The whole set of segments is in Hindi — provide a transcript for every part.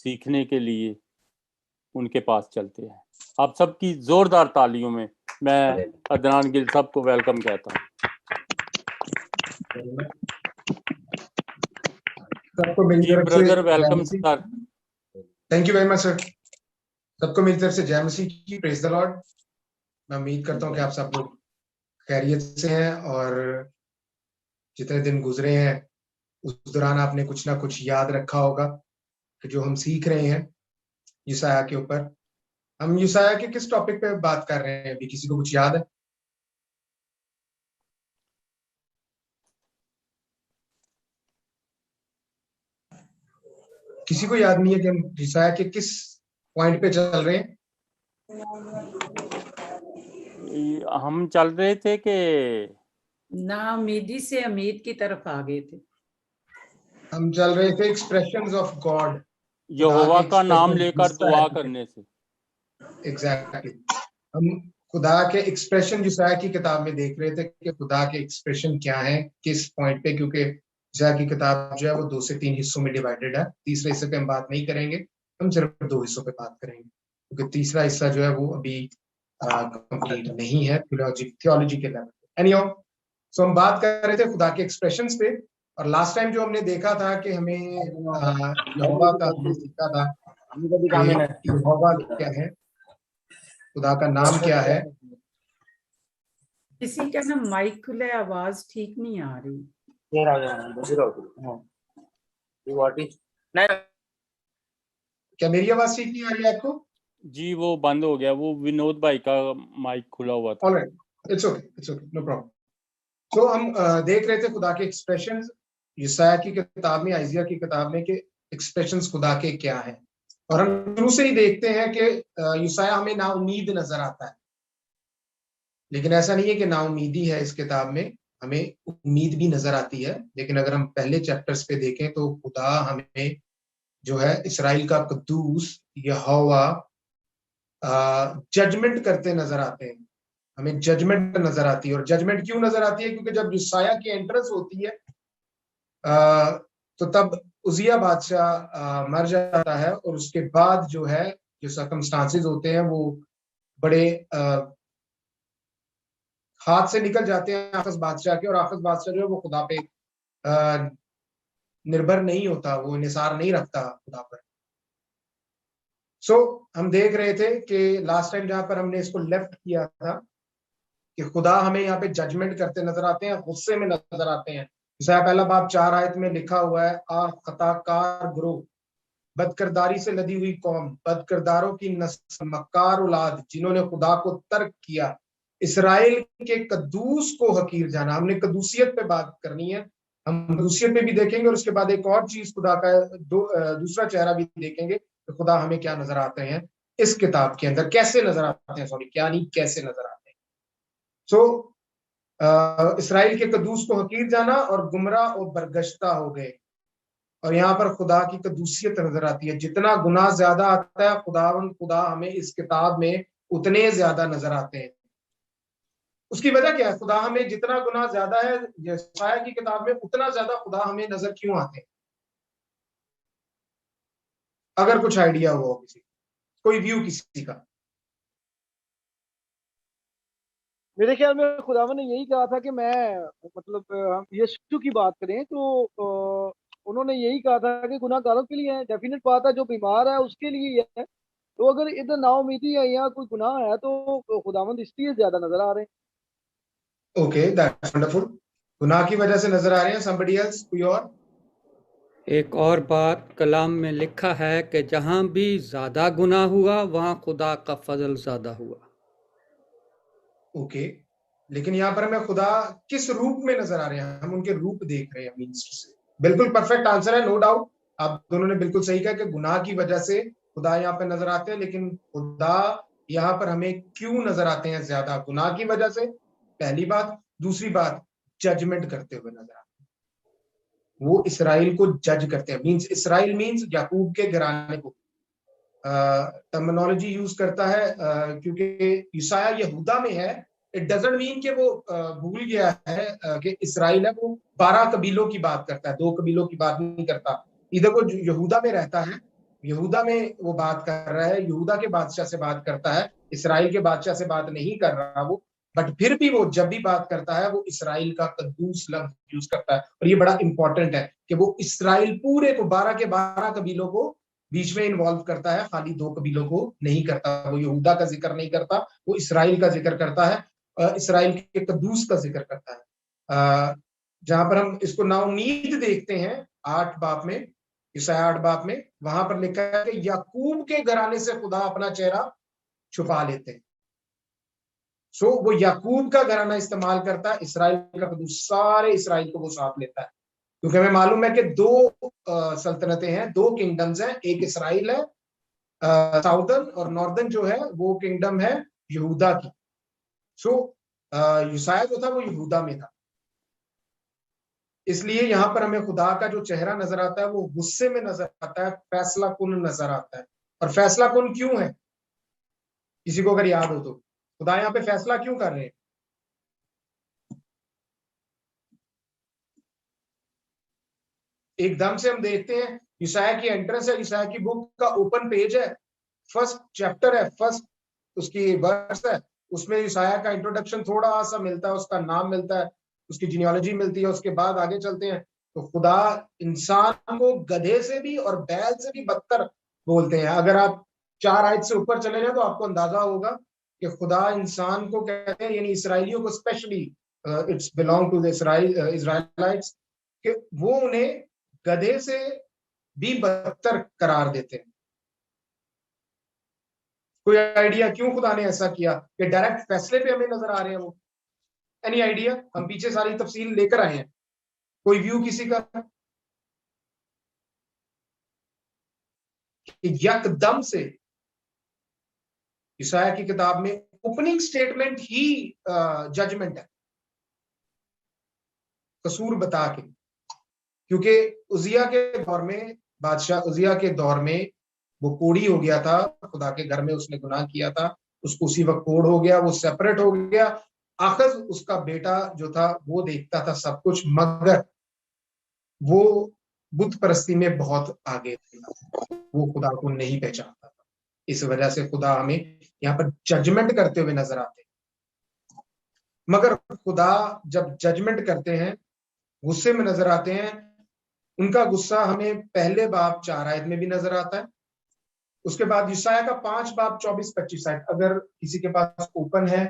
सीखने के लिए उनके पास चलते हैं। आप सबकी जोरदार तालियों में मैं अदनान गिल साहब को वेलकम कहता हूँ। सबको मेरी जी तरफ ब्रदर, से welcome sir. Thank you very much sir. सबको मेरी तरफ से जय मसीह की, प्रेज द लॉर्ड। मैं उम्मीद करता हूँ कि आप सब लोग खैरियत से हैं और जितने दिन गुजरे हैं उस दौरान आपने कुछ ना कुछ याद रखा होगा कि जो हम सीख रहे हैं यशायाह के ऊपर। हम यशायाह के किस टॉपिक पे बात कर रहे हैं अभी, किसी को कुछ याद है? किसी को याद नहीं है कि हम यशायाह के किस पॉइंट पे चल रहे हैं? हम चल रहे थे कि नाउमीदी से उम्मीद की तरफ आ गए थे। हम चल रहे थे एक्सप्रेशंस ऑफ गॉड, यहोवा का नाम लेकर दुआ करने से। एग्जैक्टली हम खुदा के एक्सप्रेशन यशायाह की किताब में देख रहे थे कि खुदा के एक्सप्रेशन क्या है, किस पॉइंट पे, क्योंकि यशायाह की किताब जो है वो 2 से 3 हिस्सों में डिवाइडेड है। तीसरे हिस्से पे हम बात नहीं करेंगे, हम सिर्फ 2 हिस्सों पे बात करेंगे, क्योंकि तीसरा हिस्सा जो है वो अभी कंप्लीट नहीं है थियोलॉजी के लेवल पे। एनीहाउ, सो हम बात कर रहे थे खुदा के एक्सप्रेशंस पे, और लास्ट टाइम जो हमने देखा था कि हमें यहोवा का हमने सीखा था कि यहोवा क्या है, खुदा का नाम क्या है। किसी का ना माइक खुले, आवाज ठीक नहीं आ रही। क्या मेरी आवाज ठीक नहीं आ रही है आपको? जी वो बंद हो गया, वो विनोद भाई का माइक खुला हुआ था। Alright, it's okay, no problem. तो हम देख रहे थे खुदा के एक्सप्रेशंस यशायाह की किताब में, आइजिया की किताब में, कि एक्सप्रेशंस खुदा के क्या हैं। और हम शुरू से ही देखते हैं कि यशायाह हमें नाउम्मीद नजर आता है, लेकिन ऐसा नहीं है कि नाउम्मीदी है इस किताब में, हमें उम्मीद भी नजर आती है। लेकिन अगर हम पहले चैप्टर्स पे देखें तो खुदा हमें जो है इस्राएल का कद्दूस यहोवा जजमेंट करते नजर आते हैं, हमें जजमेंट नजर आती है। और जजमेंट क्यों नजर आती है? क्योंकि जब यशायाह की एंट्रेंस होती है तो तब उजिया बादशाह मर जाता है, और उसके बाद जो है जो सर्कमस्टांसेस होते हैं वो बड़े हाथ से निकल जाते हैं आखस बादशाह के, और आखस बादशाह जो है वो खुदा पे निर्भर नहीं होता, वो निसार नहीं रखता खुदा पर। सो हम देख रहे थे कि लास्ट टाइम जहां पर हमने इसको लेफ्ट किया था कि खुदा हमें यहाँ पे जजमेंट करते नजर आते हैं, गुस्से में नजर आते हैं। जैसा पहला बाब 4 आयत में लिखा हुआ है, आ खताकार ग्रोह, बदकिरदारी से लदी हुई कौम, बदकिरदारों की नस्ल, मक्कार औलाद, जिन्होंने खुदा को तर्क किया, इसराइल के कद्दूस को हकीर जाना। हमने कद्दूसियत पे बात करनी है, हम कद्दूसियत पे भी देखेंगे, और उसके बाद एक और चीज खुदा का दूसरा चेहरा भी देखेंगे कि खुदा हमें क्या नजर आते हैं इस किताब के अंदर, कैसे नजर आते हैं, सॉरी क्या नहीं, कैसे नजर आते हैं। सो इसराइल के कद्दूस को हकीर जाना और गुमराह और बरगश्ता हो गए। और यहाँ पर खुदा की कदूसियत नजर आती है। जितना गुनाह ज्यादा आता है, खुदा हमें इस किताब में उतने ज्यादा नजर आते हैं। उसकी वजह क्या है? खुदा हमें जितना गुनाह ज्यादा है यशायाह की किताब में, उतना ज्यादा खुदा हमें नजर क्यों आते हैं? अगर कुछ आइडिया हुआ हो किसी, कोई व्यू किसी का। मेरे ख्याल में खुदावन ने यही कहा था कि मैं, मतलब हम यीशु की बात करें तो उन्होंने यही कहा था कि गुनाहगारों के लिए है, डेफिनेट बात है, जो बीमार है उसके लिए ही है। तो अगर इधर नाउमीदी है या कोई गुनाह है तो खुदावंद इसलिए ज्यादा नजर आ रहे हैं। Okay, that's wonderful. गुनाह की वजह से नजर आ रहे हैं। समबडी एल्स, कोई और? एक और बात कलाम में लिखा है कि जहां भी ज्यादा गुनाह हुआ वहां खुदा का फजल ज्यादा हुआ। ओके, लेकिन यहाँ पर हमें खुदा किस रूप में नजर आ रहे हैं? हम उनके रूप देख रहे हैं मीन्स से। बिल्कुल परफेक्ट आंसर है, नो डाउट। आप दोनों ने बिल्कुल सही कहा कि गुनाह की वजह से खुदा यहाँ पे नजर आते हैं, लेकिन खुदा यहाँ पर हमें क्यों नजर आते हैं ज्यादा? गुनाह की वजह से, पहली बात। दूसरी बात, जजमेंट करते हुए नजर आते हैं। वो इसराइल को जज करते हैं, मीन्स इसराइल मीन्स याकूब के घराने को टर्मिनोलॉजी यूज करता है, क्योंकि यशायाह यहूदा में है। इट डजंट मीन कि वो भूल गया है कि इसराइल है। वो 12 कबीलों की बात करता है, 2 कबीलों की बात नहीं करता। इधर वो यहूदा में रहता है, यहूदा में वो बात कर रहा है, यहूदा के बादशाह से बात करता है, इसराइल के बादशाह से बात नहीं कर रहा वो। बट फिर भी वो जब भी बात करता है वो इसराइल का कद्दूस लफ्ज यूज करता है, और ये बड़ा इंपॉर्टेंट है कि वो इसराइल पूरे को 12 के 12 कबीलों को बीच में इन्वॉल्व करता है, खाली 2 कबीलों को नहीं करता। वो यहूदा का जिक्र नहीं करता, वो इसराइल का जिक्र करता है, इसराइल के कद्दूस का जिक्र करता है। जहां पर हम इसको नाउमीद देखते हैं 8 बाब में, ईसाया 8 बाब में, वहां पर लिखा है कि याकूब के घराने से खुदा अपना चेहरा छुपा लेते हैं। सो वो याकूब का घराना इस्तेमाल करता है, इसराइल का कद्दूस सारे इसराइल को वो साथ लेता है, क्योंकि हमें मालूम है कि 2 सल्तनतें हैं, 2 किंगडम्स हैं, एक इसराइल है साउदर्न, और नॉर्दर्न जो है वो किंगडम है यहूदा की। सो यूसाया जो था वो यहूदा में था, इसलिए यहां पर हमें खुदा का जो चेहरा नजर आता है वो गुस्से में नजर आता है, फैसला कुन नजर आता है। और फैसला कुन क्यों है, किसी को अगर याद हो तो, खुदा यहाँ पे फैसला क्यों कर रहे हैं? एकदम से हम देखते हैं यूसाया की एंट्रेंस है, यूसाया की बुक का ओपन पेज है, फर्स्ट चैप्टर है, फर्स्ट उसकी वर्स है, उसमें यूसाया का इंट्रोडक्शन थोड़ा सा मिलता है, उसका नाम मिलता है, उसकी जीनियोलॉजी मिलती है, उसके बाद आगे चलते हैं तो खुदा इंसान को गधे से भी और बैल से भी बदतर बोलते हैं। अगर आप 4 आयत से ऊपर चले जाए तो आपको अंदाजा होगा कि खुदा इंसान को कहते हैं, यानी इसराइलियों को specially, it's belong to the Israelites, कि वो उन्हें गधे से भी बदतर करार देते हैं। कोई आइडिया क्यों खुदा ने ऐसा किया कि डायरेक्ट फैसले पे हमें नजर आ रहे हैं वो? Any idea? हम पीछे सारी तफसील लेकर आए हैं, कोई व्यू किसी का? यकदम से ईसाया की किताब में ओपनिंग स्टेटमेंट ही जजमेंट है, कसूर बता के, क्योंकि उजिया के दौर में, बादशाह उजिया के दौर में वो कोढ़ी हो गया था, खुदा के घर में उसने गुनाह किया था, उसको उसी वक्त कोढ़ हो गया, वो सेपरेट हो गया। आखिर उसका बेटा जो था वो देखता था सब कुछ, मगर वो बुत परस्ती में बहुत आगे था, वो खुदा को नहीं पहचानता था। इस वजह से खुदा हमें यहाँ पर जजमेंट करते हुए नजर आते हैं। मगर खुदा जब जजमेंट करते हैं, गुस्से में नजर आते हैं, उनका गुस्सा हमें पहले बाब 4 आयत में भी नजर आता है। उसके बाद यूसाया का 5 बाब 24-25 आयत, अगर किसी के पास ओपन है,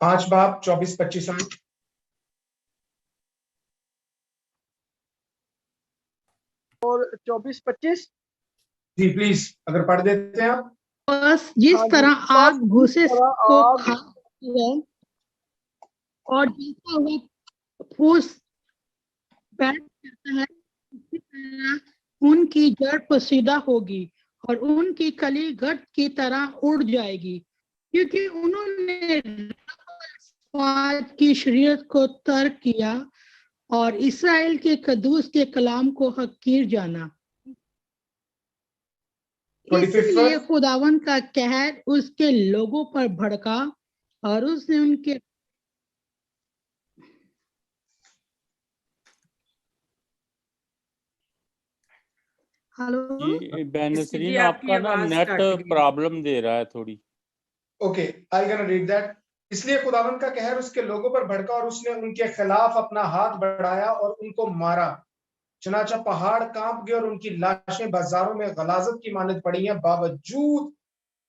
5 बाब 24-25 आयत। और 24-25 जी प्लीज, अगर पढ़ देते हैं आप। बस जिस हाँ जी, तरह बस आग जिस भूसे तरह को आग खाती है और जलता हुआ फूस पैदा करता है, उसी तरह उनकी जड़ पोशीदा होगी और उनकी कली गठ की तरह उड़ जाएगी, क्योंकि उन्होंने आज की शरीयत को तर्क किया और इसराइल के कद्दूस के कलाम को हकीर जाना। 25th इसलिए verse। खुदावन का कहर उसके लोगों पर भड़का और उसने उनके हेलो जी बेनसरीन, जी, आपकी आपका ना आवाज नेट कट गई। प्रॉब्लम दे रहा है थोड़ी। Okay, I can read that. इसलिए खुदावन का कहर उसके लोगों पर भड़का और उसने उनके खिलाफ अपना हाथ बढ़ाया और उनको मारा। चनाचा पहाड़ कांप गए और उनकी लाशें बाजारों में गलाजत की मानद पड़ी हैं, बावजूद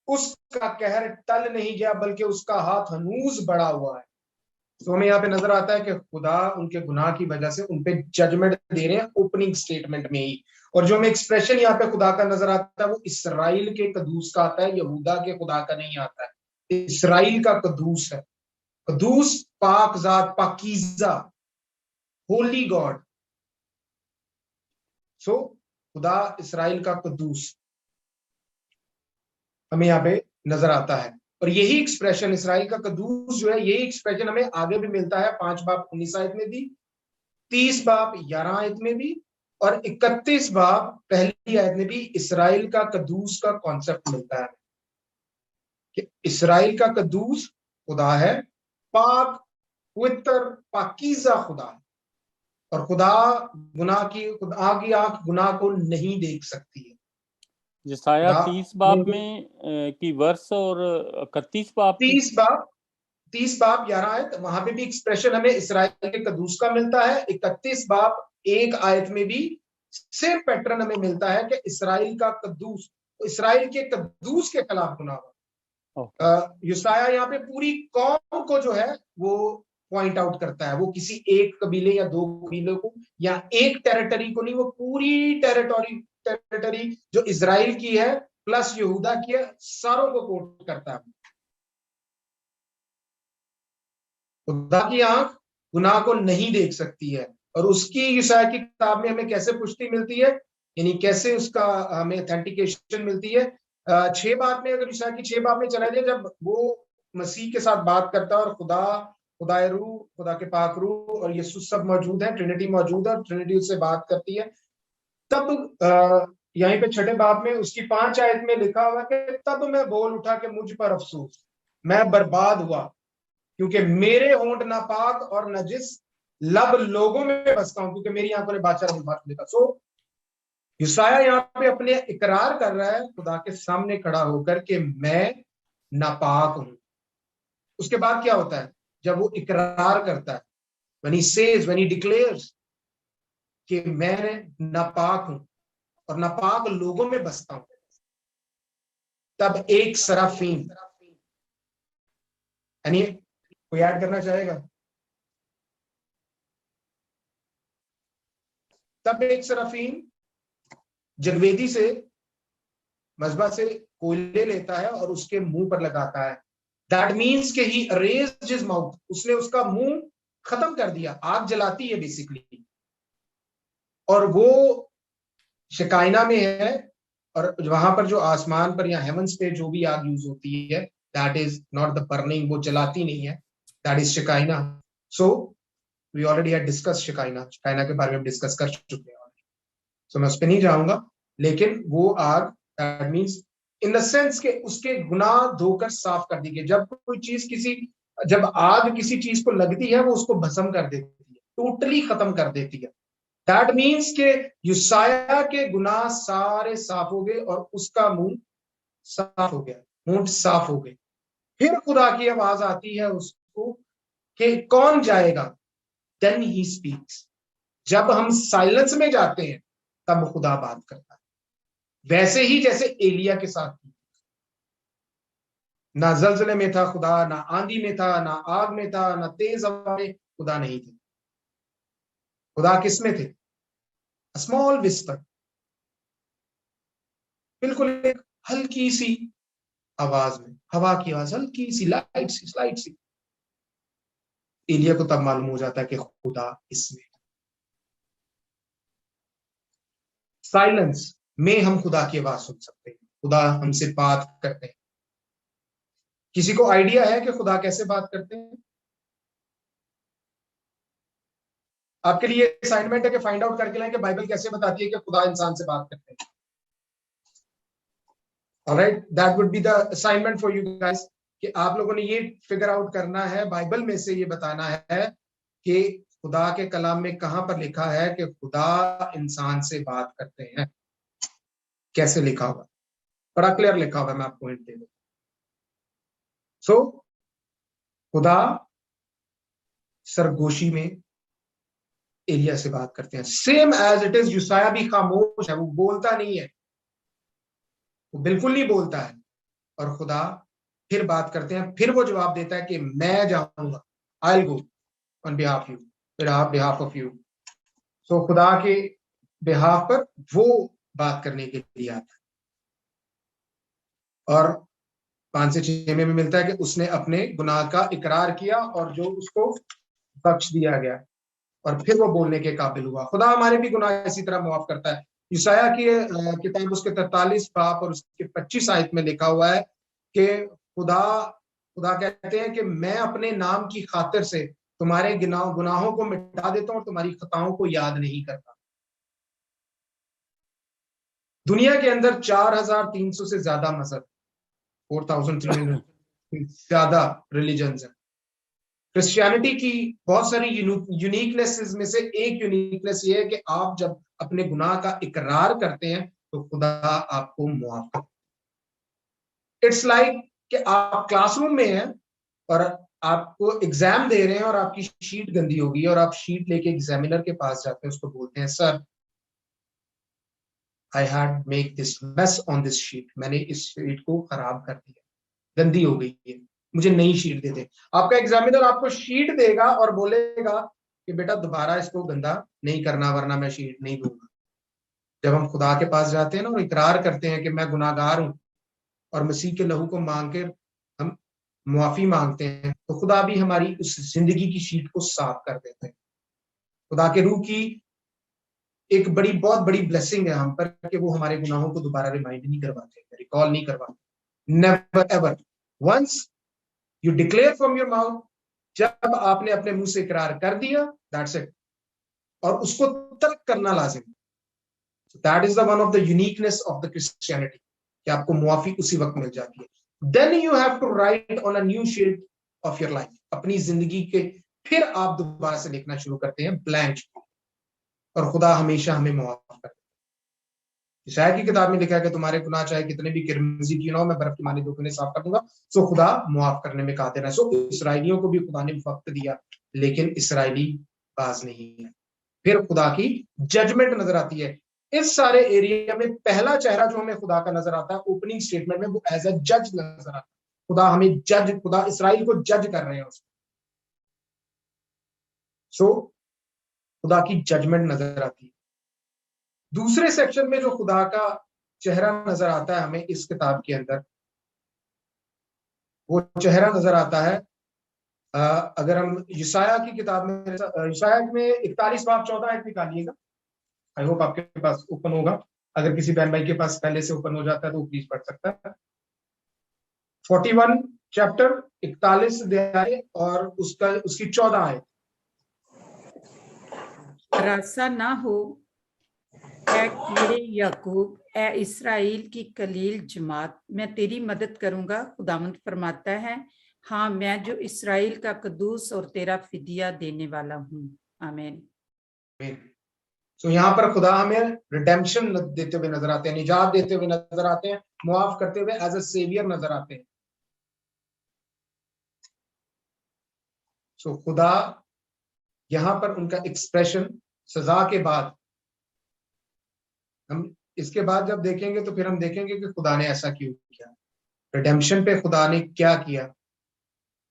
उसका कहर टल नहीं गया, बल्कि उसका हाथ हनूज बढ़ा हुआ है। तो हमें यहाँ पे नजर आता है कि खुदा उनके गुनाह की वजह से उनपे जजमेंट दे रहे हैं ओपनिंग स्टेटमेंट में ही। और जो हमें एक्सप्रेशन यहाँ पे खुदा का नजर आता है वो इसराइल के कदूस का आता है, यहूदा के खुदा का नहीं आता है, इसराइल का कदूस है। कदूस पाक जात, पाकीजा, होली गॉड। सो खुदा इसराइल का कदूस हमें यहाँ पे नजर आता है। और यही एक्सप्रेशन इसराइल का कदूस जो है, यही एक्सप्रेशन हमें आगे भी मिलता है 5 बाब 19 आयत में भी, 30 बाब 11 आयत में भी, और 31 बाब पहली आयत में भी इसराइल का कदूस का कॉन्सेप्ट मिलता है कि इसराइल का कदूस खुदा है, पाक, पवित्र, पाकीज़ा खुदा है। और खुदा की आंख गुनाह को नहीं देख सकती है। यसाया खुदा 30 बाब ने में की वर्ष और 31 बाब की 30 बाब 11 आयत, वहां पे भी एक्सप्रेशन हमें इसराइल के कद्दूस का मिलता है। 31 बाब 1 आयत में भी सेम पैटर्न हमें मिलता है कि इसराइल का कद्दूस, इसराइल के कद्दूस के खिलाफ गुनाह हुआ। यसाया यहाँ पे पूरी कौम को जो है वो पॉइंट आउट करता है। वो किसी एक कबीले या दो कबीलों को या एक टेरिटरी को नहीं, वो पूरी टेरिटरी जो इजराइल की है प्लस यहूदा की है, सारों को कोट करता है। खुदा की आंख गुनाह को नहीं देख सकती है, और उसकी यशाया की किताब में हमें कैसे पुष्टि मिलती है, यानी कैसे उसका हमें ऑथेंटिकेशन मिलती है। 6 बाब में, अगर यशाया की 6 बाब में चला जाए, जब वो मसीह के साथ बात करता है और खुदाए रूह, खुदा के पाक रूह और यीशु सब मौजूद है, ट्रिनिटी मौजूद है और ट्रिनिटी उससे बात करती है, तब यहीं पे 6 बाब में उसकी 5 आयत में लिखा हुआ कि तब मैं बोल उठा कि मुझ पर अफसोस, मैं बर्बाद हुआ, क्योंकि मेरे होंठ नापाक और नजिस लब लोगों में बसता हूं, क्योंकि मेरी आंखों ने बादशाह देखा। सो यसाया यहाँ पे अपने इकरार कर रहा है खुदा के सामने खड़ा होकर कि मैं नापाक हूं। उसके बाद क्या होता है जब वो इकरार करता है, when he says, when he declares कि मैं नापाक हूं और नापाक लोगों में बसता हूं, तब एक सराफीम, यानी कोई ऐड करना चाहेगा? तब एक सराफीम जगवेदी से, मजबा से कोयले लेता है और उसके मुंह पर लगाता है। दैट मीन्स कि ही रेज्ड हिज माउथ, उसने उसका मुंह खत्म कर दिया। आग जलाती है बेसिकली, और वो शिकायना में है, और वहां पर जो आसमान पर या हेवंस पे जो भी आग यूज होती है, that is not the burning, वो जलाती नहीं है, that is Shekinah. So we already had discuss Shekinah के बारे में डिस्कस कर चुके हैं, सो मैं उस पर नहीं जाऊंगा। लेकिन वो आग, that means in the sense के उसके गुनाह धोकर साफ कर दी गई। जब कोई चीज जब आग किसी चीज को लगती है, वो उसको भस्म कर देती है, टोटली खत्म कर देती है। दैट मीन्स के यसाया के गुनाह सारे साफ हो गए और उसका मुंह साफ हो गया, होंठ साफ हो गए। फिर खुदा की आवाज आती है उसको कि कौन जाएगा, देन ही स्पीक्स। जब हम साइलेंस में जाते हैं तब खुदा बात करता है, वैसे ही जैसे एलिया के साथ। ना जलजले में था खुदा, ना आंधी में था, ना आग में था, ना तेज हवा में खुदा नहीं थे। खुदा किस में थे? स्मॉल विस्पर, बिल्कुल एक हल्की सी आवाज में, हवा की आवाज, हल्की सी, लाइट सी। एलिया को तब मालूम हो जाता है कि खुदा इसमें। साइलेंस में हम खुदा की आवाज सुन सकते हैं, खुदा हमसे बात करते हैं। किसी को आइडिया है कि खुदा कैसे बात करते हैं? आपके लिए असाइनमेंट है कि फाइंड आउट करके लाएं कि बाइबल कैसे बताती है कि खुदा इंसान से बात करते हैं। Alright, that would be the assignment for you guys, कि आप लोगों ने ये फिगर आउट करना है, बाइबल में से ये बताना है कि खुदा के कलाम में कहां पर लिखा है कि खुदा इंसान से बात करते हैं। कैसे लिखा हुआ? बड़ा क्लियर लिखा हुआ है, मैं आपको हिंट दे दूं। सो खुदा सरगोशी में एलिया से बात करते हैं, सेम एज इट इज। यसाया भी खामोश है, वो बोलता नहीं है, वो बिल्कुल नहीं बोलता है, और खुदा फिर बात करते हैं। फिर वो जवाब देता है कि मैं जाऊंगा, I will go on behalf you, behalf of you. So खुदा के बिहाफ पर वो बात करने के लिए आता है। और 5 से 6 में मिलता है कि उसने अपने गुनाह का इकरार किया और जो उसको बख्श दिया गया, और फिर वो बोलने के काबिल हुआ। खुदा हमारे भी गुनाह इसी तरह माफ करता है। यसाया की किताब उसके 43 बाब और उसके 25 आयत में लिखा हुआ है कि खुदा कहते हैं कि मैं अपने नाम की खातिर से तुम्हारे गुनाहों को मिटा देता हूं और तुम्हारी खताओं को याद नहीं करता। दुनिया के अंदर 4300 से ज्यादा मजहब, 4300 ज्यादा रिलीजन्स है। क्रिश्चियनिटी की बहुत सारी यूनिकनेसेस में से एक यूनिकनेस ये है कि आप जब अपने गुनाह का इकरार करते हैं तो खुदा आपको मुआफ कर। इट्स लाइक कि आप क्लासरूम में हैं और आपको एग्जाम दे रहे हैं और आपकी शीट गंदी होगी और आप शीट लेके एग्जामिनर के पास जाते हैं, उसको बोलते हैं sir I had make this mess on this sheet, मैंने इस शीट को खराब कर दिया, गंदी हो गई है, मुझे नई शीट दे दे। आपका एग्जामिनर आपको शीट देगा और बोलेगा कि बेटा दोबारा इसको गंदा नहीं करना वरना मैं शीट नहीं दूंगा। जब हम खुदा के पास जाते हैं ना और इकरार करते हैं कि मैं गुनाहगार हूं और मसीह के लहू को मांग के हम मुआफी मांगते हैं, तो खुदा भी हमारी उस जिंदगी की शीट को साफ कर देते हैं। खुदा के रूह की एक बहुत बड़ी ब्लेसिंग है हम पर कि वो हमारे गुनाहों को दोबारा रिमाइंड नहीं करवाते, रिकॉल नहीं करवाते। Never ever, once you declare from your mouth, जब आपने अपने मुंह से इकरार कर दिया, दैट्स इट, और उसको तर्क करना लाजिम। That is the one of the uniqueness of the Christianity कि आपको मुआफी उसी वक्त मिल जाती है। Then you have to write on a new sheet of your life, अपनी जिंदगी के फिर आप दोबारा से लिखना शुरू करते हैं ब्लैंक, और खुदा हमेशा हमें मुआफ करता है। शायद की किताब में लिखा है कि तुम्हारे गुनाह चाहे कितने भी किरमजी की ना हो, मैं बर्फ की मानी धोखे साफ कर दूंगा। सो खुदा मुआफ करने में कादिर है। सो इसराइलियों को भी खुदा ने वक्त दिया, लेकिन इसराइली बाज नहीं है। फिर खुदा की जजमेंट नजर आती है। इस सारे एरिया में पहला चेहरा जो हमें खुदा का नजर आता है ओपनिंग स्टेटमेंट में, वो एज अ जज नजर आता है। खुदा हमें जज, खुदा इसराइल को जज कर रहे हैं उसको। सो खुदा की जजमेंट नजर आती है। दूसरे सेक्शन में जो खुदा का चेहरा नजर आता है हमें इस किताब के अंदर, वो चेहरा नजर आता है अगर हम यशाया की किताब में, यशाया में 41 बाब 14 आयत निकालिएगा। आई होप आपके पास ओपन होगा, अगर किसी बहन भाई के पास पहले से ओपन हो जाता है तो प्लीज पढ़ सकता है। 41 चैप्टर 41 अध्याय और उसकी 14 आयत। रासा ना हो ऐ मेरे याकूब, ऐ इस्राएल की कलील जमात, मैं तेरी मदद करूंगा, खुदावंद फरमाता है। हाँ, मैं जो इस्राएल का कदूस और तेरा फिदिया देने वाला हूँ। आमीन। तो यहाँ पर खुदा हमें रिडेम्पशन देते हुए नजर आते हैं, निजात देते हुए नजर आते हैं, मुआफ करते हुए एज अ सेवियर नजर आते हैं। सो खुदा यहाँ पर उनका एक्सप्रेशन सजा के बाद, हम इसके बाद जब देखेंगे तो फिर हम देखेंगे कि खुदा ने ऐसा क्यों किया, रिडेम्पशन पे खुदा ने क्या किया,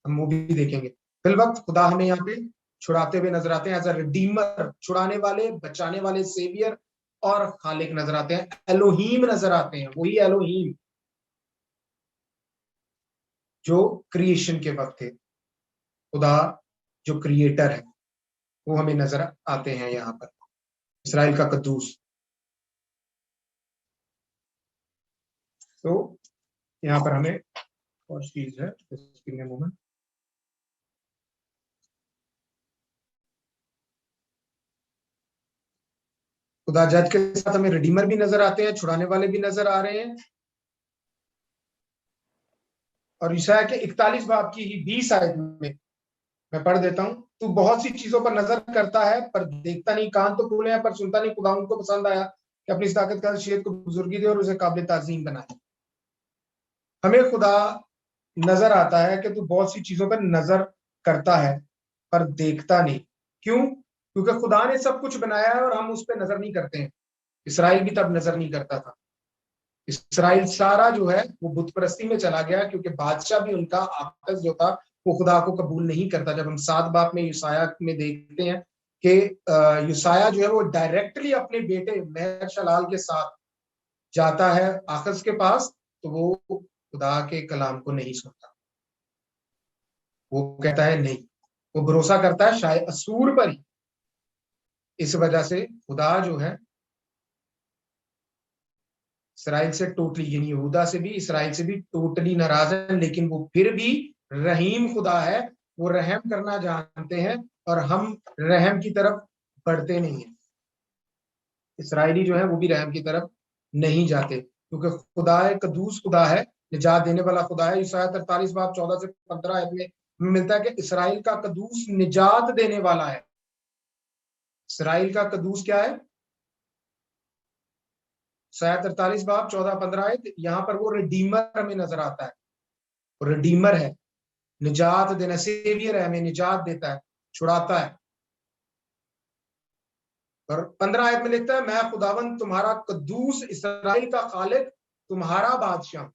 हम वो भी देखेंगे। फिल वक्त खुदा हमें यहाँ पे छुड़ाते हुए नजर आते हैं एज अ रिडीमर, छुड़ाने वाले, बचाने वाले, सेवियर और खालिक नजर आते हैं, एलोहीम नजर आते हैं। वही एलोहीम जो क्रिएशन के वक्त थे, खुदा जो क्रिएटर है, वो हमें नजर आते हैं यहाँ पर, इस्राएल का कद्दूस। तो यहाँ पर हमें और चीज है, मोमेंट, खुदा जज के साथ हमें रिडीमर भी नजर आते हैं, छुड़ाने वाले भी नजर आ रहे हैं। और यशाया के 41 बाब की ही 20 आयत में मैं पढ़ देता हूं, तू बहुत सी चीजों पर नजर करता है पर देखता नहीं, कान तो खुले हैं पर सुनता नहीं। खुदा उनको पसंद आया कि अपनी इस ताकत का शेर को बुजुर्गी दे और उसे काबिल ताजीम बनाए। हमें खुदा नजर आता है कि तू बहुत सी चीजों पर नजर करता है पर देखता नहीं। क्यों? क्योंकि खुदा ने सब कुछ बनाया है और हम उस पर नजर नहीं करते हैं। इसराइल भी तब नजर नहीं करता था। इसराइल सारा जो है वो बुत परस्ती में चला गया, क्योंकि बादशाह भी उनका आकस जो था वो खुदा को कबूल नहीं करता। जब हम 7 बाब में यूसाया में देखते हैं कि यूसाया जो है वो डायरेक्टली अपने बेटे मेहर शलाल के साथ जाता है आकस के पास, तो वो खुदा के कलाम को नहीं सुनता। वो कहता है नहीं, वो भरोसा करता है शायद असूर पर ही। इस वजह से खुदा जो है इसराइल से टोटली, यानी यहूदा से भी, इसराइल से भी टोटली नाराज है। लेकिन वो फिर भी रहीम खुदा है, वो रहम करना जानते हैं और हम रहम की तरफ बढ़ते नहीं है। इसराइली जो है वो भी रहम की तरफ नहीं जाते, क्योंकि खुदा है कदूस, खुदा है निजात देने वाला खुदा है। यशाया 43 बाब 14 से 15 आयत में मिलता है कि इसराइल का कदूस निजात देने वाला है। इसराइल का कदूस क्या है? शायद 43 बाब 14-15 आयत, यहाँ पर वो रिडीमर हमें नजर आता है, रिडीमर है, निजात देना, सेवियर है, हमें निजात देता है, छुड़ाता है। और 15 आयत में लिखता है, मैं खुदावंद तुम्हारा कद्दूस, इस्राएल का खालिक, तुम्हारा बादशाह।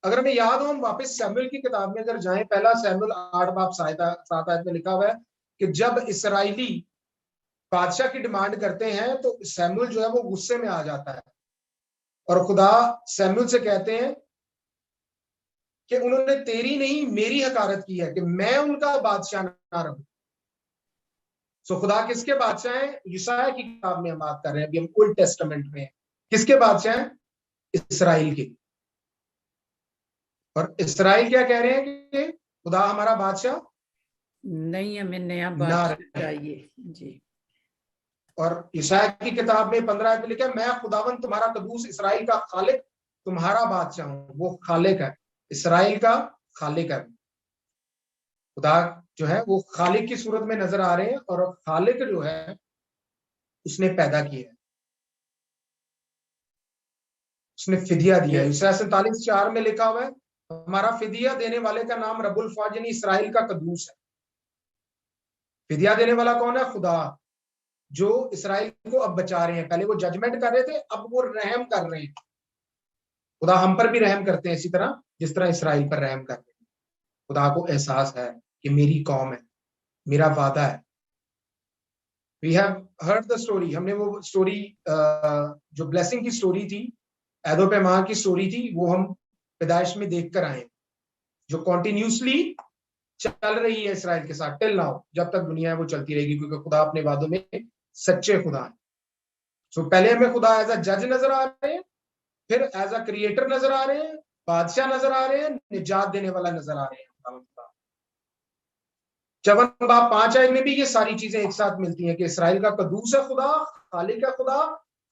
अगर हमें याद हो, हम वापस सैमुएल की किताब में अगर जाएं, पहला सैमुएल 8 बाब 7 आयत में लिखा हुआ है कि जब इसराइली बादशाह की डिमांड करते हैं तो सैमुएल जो है वो गुस्से में आ जाता है और खुदा सैमुएल से कहते हैं कि उन्होंने तेरी नहीं मेरी हकारत की है कि मैं उनका बादशाह ना रहूं। सो खुदा किसके बादशाह हैं? यशायाह की किताब में हम बात कर रहे हैं, अभी हम ओल्ड टेस्टामेंट में हैं। किसके बादशाह हैं? इसराइल के। और इसराइल क्या कह रहे हैं कि खुदा हमारा बादशाह नहीं, हमें नया बादशाह चाहिए जी। और यशायाह की किताब में 15 में लिखा है, मैं खुदावंद तुम्हारा कद्दूस, इसराइल का खालिक, तुम्हारा बादशाह हूं। वो खालिक है, इसराइल का खालिक है। खुदा जो है वो खालिक की सूरत में नजर आ रहे हैं और खालिक जो है उसने पैदा किया है, उसने फिदिया दिया है। यशायाह 47:4 में लिखा हुआ है, हमारा फिदिया देने वाले का नाम रब्बुल फाज यानी इसराइल का कद्दूस है। फिदिया देने वाला कौन है? खुदा, जो इसराइल को अब बचा रहे हैं। पहले वो जजमेंट कर रहे थे, अब वो रहम कर रहे हैं। खुदा हम पर भी रहम करते हैं इसी तरह जिस तरह इसराइल पर रहम कर रहे हैं। खुदा को एहसास है कि मेरी कौम है, मेरा वादा है। We have heard the story, हमने वो स्टोरी जो ब्लेसिंग की स्टोरी थी, ऐदो पैमा की स्टोरी थी, वो हम पैदाइश में देख कर आए, जो कॉन्टिन्यूसली चल रही है इसराइल के साथ टिल नाउ, जब तक दुनिया है वो चलती रहेगी, क्योंकि खुदा अपने वादों में सच्चे खुदा है। सो पहले हमें खुदा एज अ जज नजर आ रहे हैं, फिर एज अ क्रिएटर नजर आ रहे हैं, बादशाह नजर आ रहे हैं, निजात देने वाला नजर आ रहे हैं। 54 बाब 5 आयत में भी ये सारी चीजें एक साथ मिलती हैं कि इसराइल का कद्दूस है खुदा, खालिक है खुदा,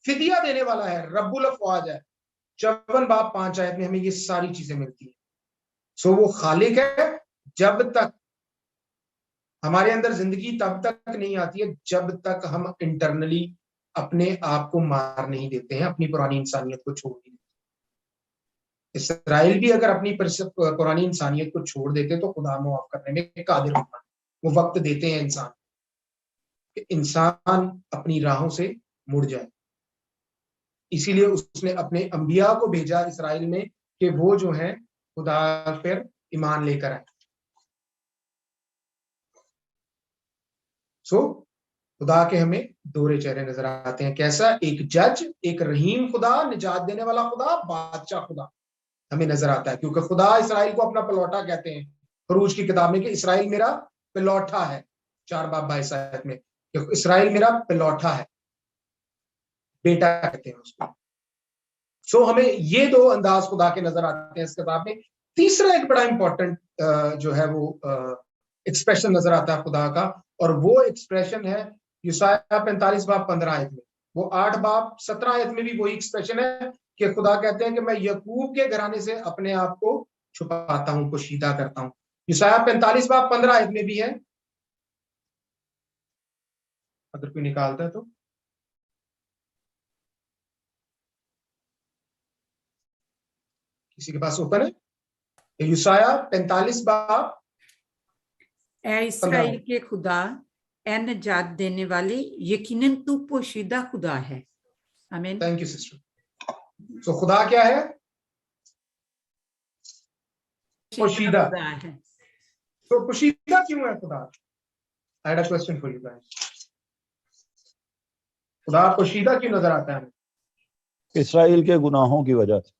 फिदिया देने वाला है, रब्बुल अफवाज है। 54 बाब 5 आयत में हमें ये सारी चीजें मिलती हैं। सो वो खालिक है। जब तक हमारे अंदर जिंदगी तब तक नहीं आती है जब तक हम इंटरनली अपने आप को मार नहीं देते हैं, अपनी पुरानी इंसानियत को छोड़ नहीं देते। इसराइल भी अगर अपनी पुरानी इंसानियत को छोड़ देते तो खुदा माफ करने में कादिर होता है। वो वक्त देते हैं इंसान कि इंसान अपनी राहों से मुड़ जाए। इसीलिए उसने अपने अंबिया को भेजा इसराइल में कि वो जो है खुदा पर ईमान लेकर आए। सो खुदा के हमें दोहरे चेहरे नजर आते हैं। कैसा? एक जज, एक रहीम खुदा, निजात देने वाला खुदा, बादशाह खुदा हमें नजर आता है। क्योंकि खुदा इसराइल को अपना पलौठा कहते हैं, खरूज की किताब में कि इसराइल मेरा पलौठा है। 4 बाब 22 आयत में इसराइल मेरा पलौठा है, बेटा कहते हैं उसको। सो हमें ये दो अंदाज खुदा के नजर आते हैं इस किताब में। तीसरा एक बड़ा इंपॉर्टेंट जो है वो एक्सप्रेशन नजर आता है खुदा का, और वो एक्सप्रेशन है यशायाह 45 बाब 15 आयत में। वो 8 बाब 17 आयत में भी वही एक्सप्रेशन है कि खुदा कहते हैं कि मैं यकूब के घराने से अपने आप को छुपाता हूं, पोशीदा करता हूं। यशायाह 45 बाब 15 आयत में भी है, अगर कोई निकालता है तो। किसी के पास ओपन है? यशायाह 45 बाब ए इस्राएल के खुदा, ए निजात देने वाले, यकीनन तू पोशीदा खुदा है। आमीन। Thank you sister. सो खुदा क्या है? पोशीदा है। तो पोशीदा क्यों है खुदा? I had a question for you guys. खुदा पोशीदा क्यों नजर आता है? इसराइल के गुनाहों की वजह से।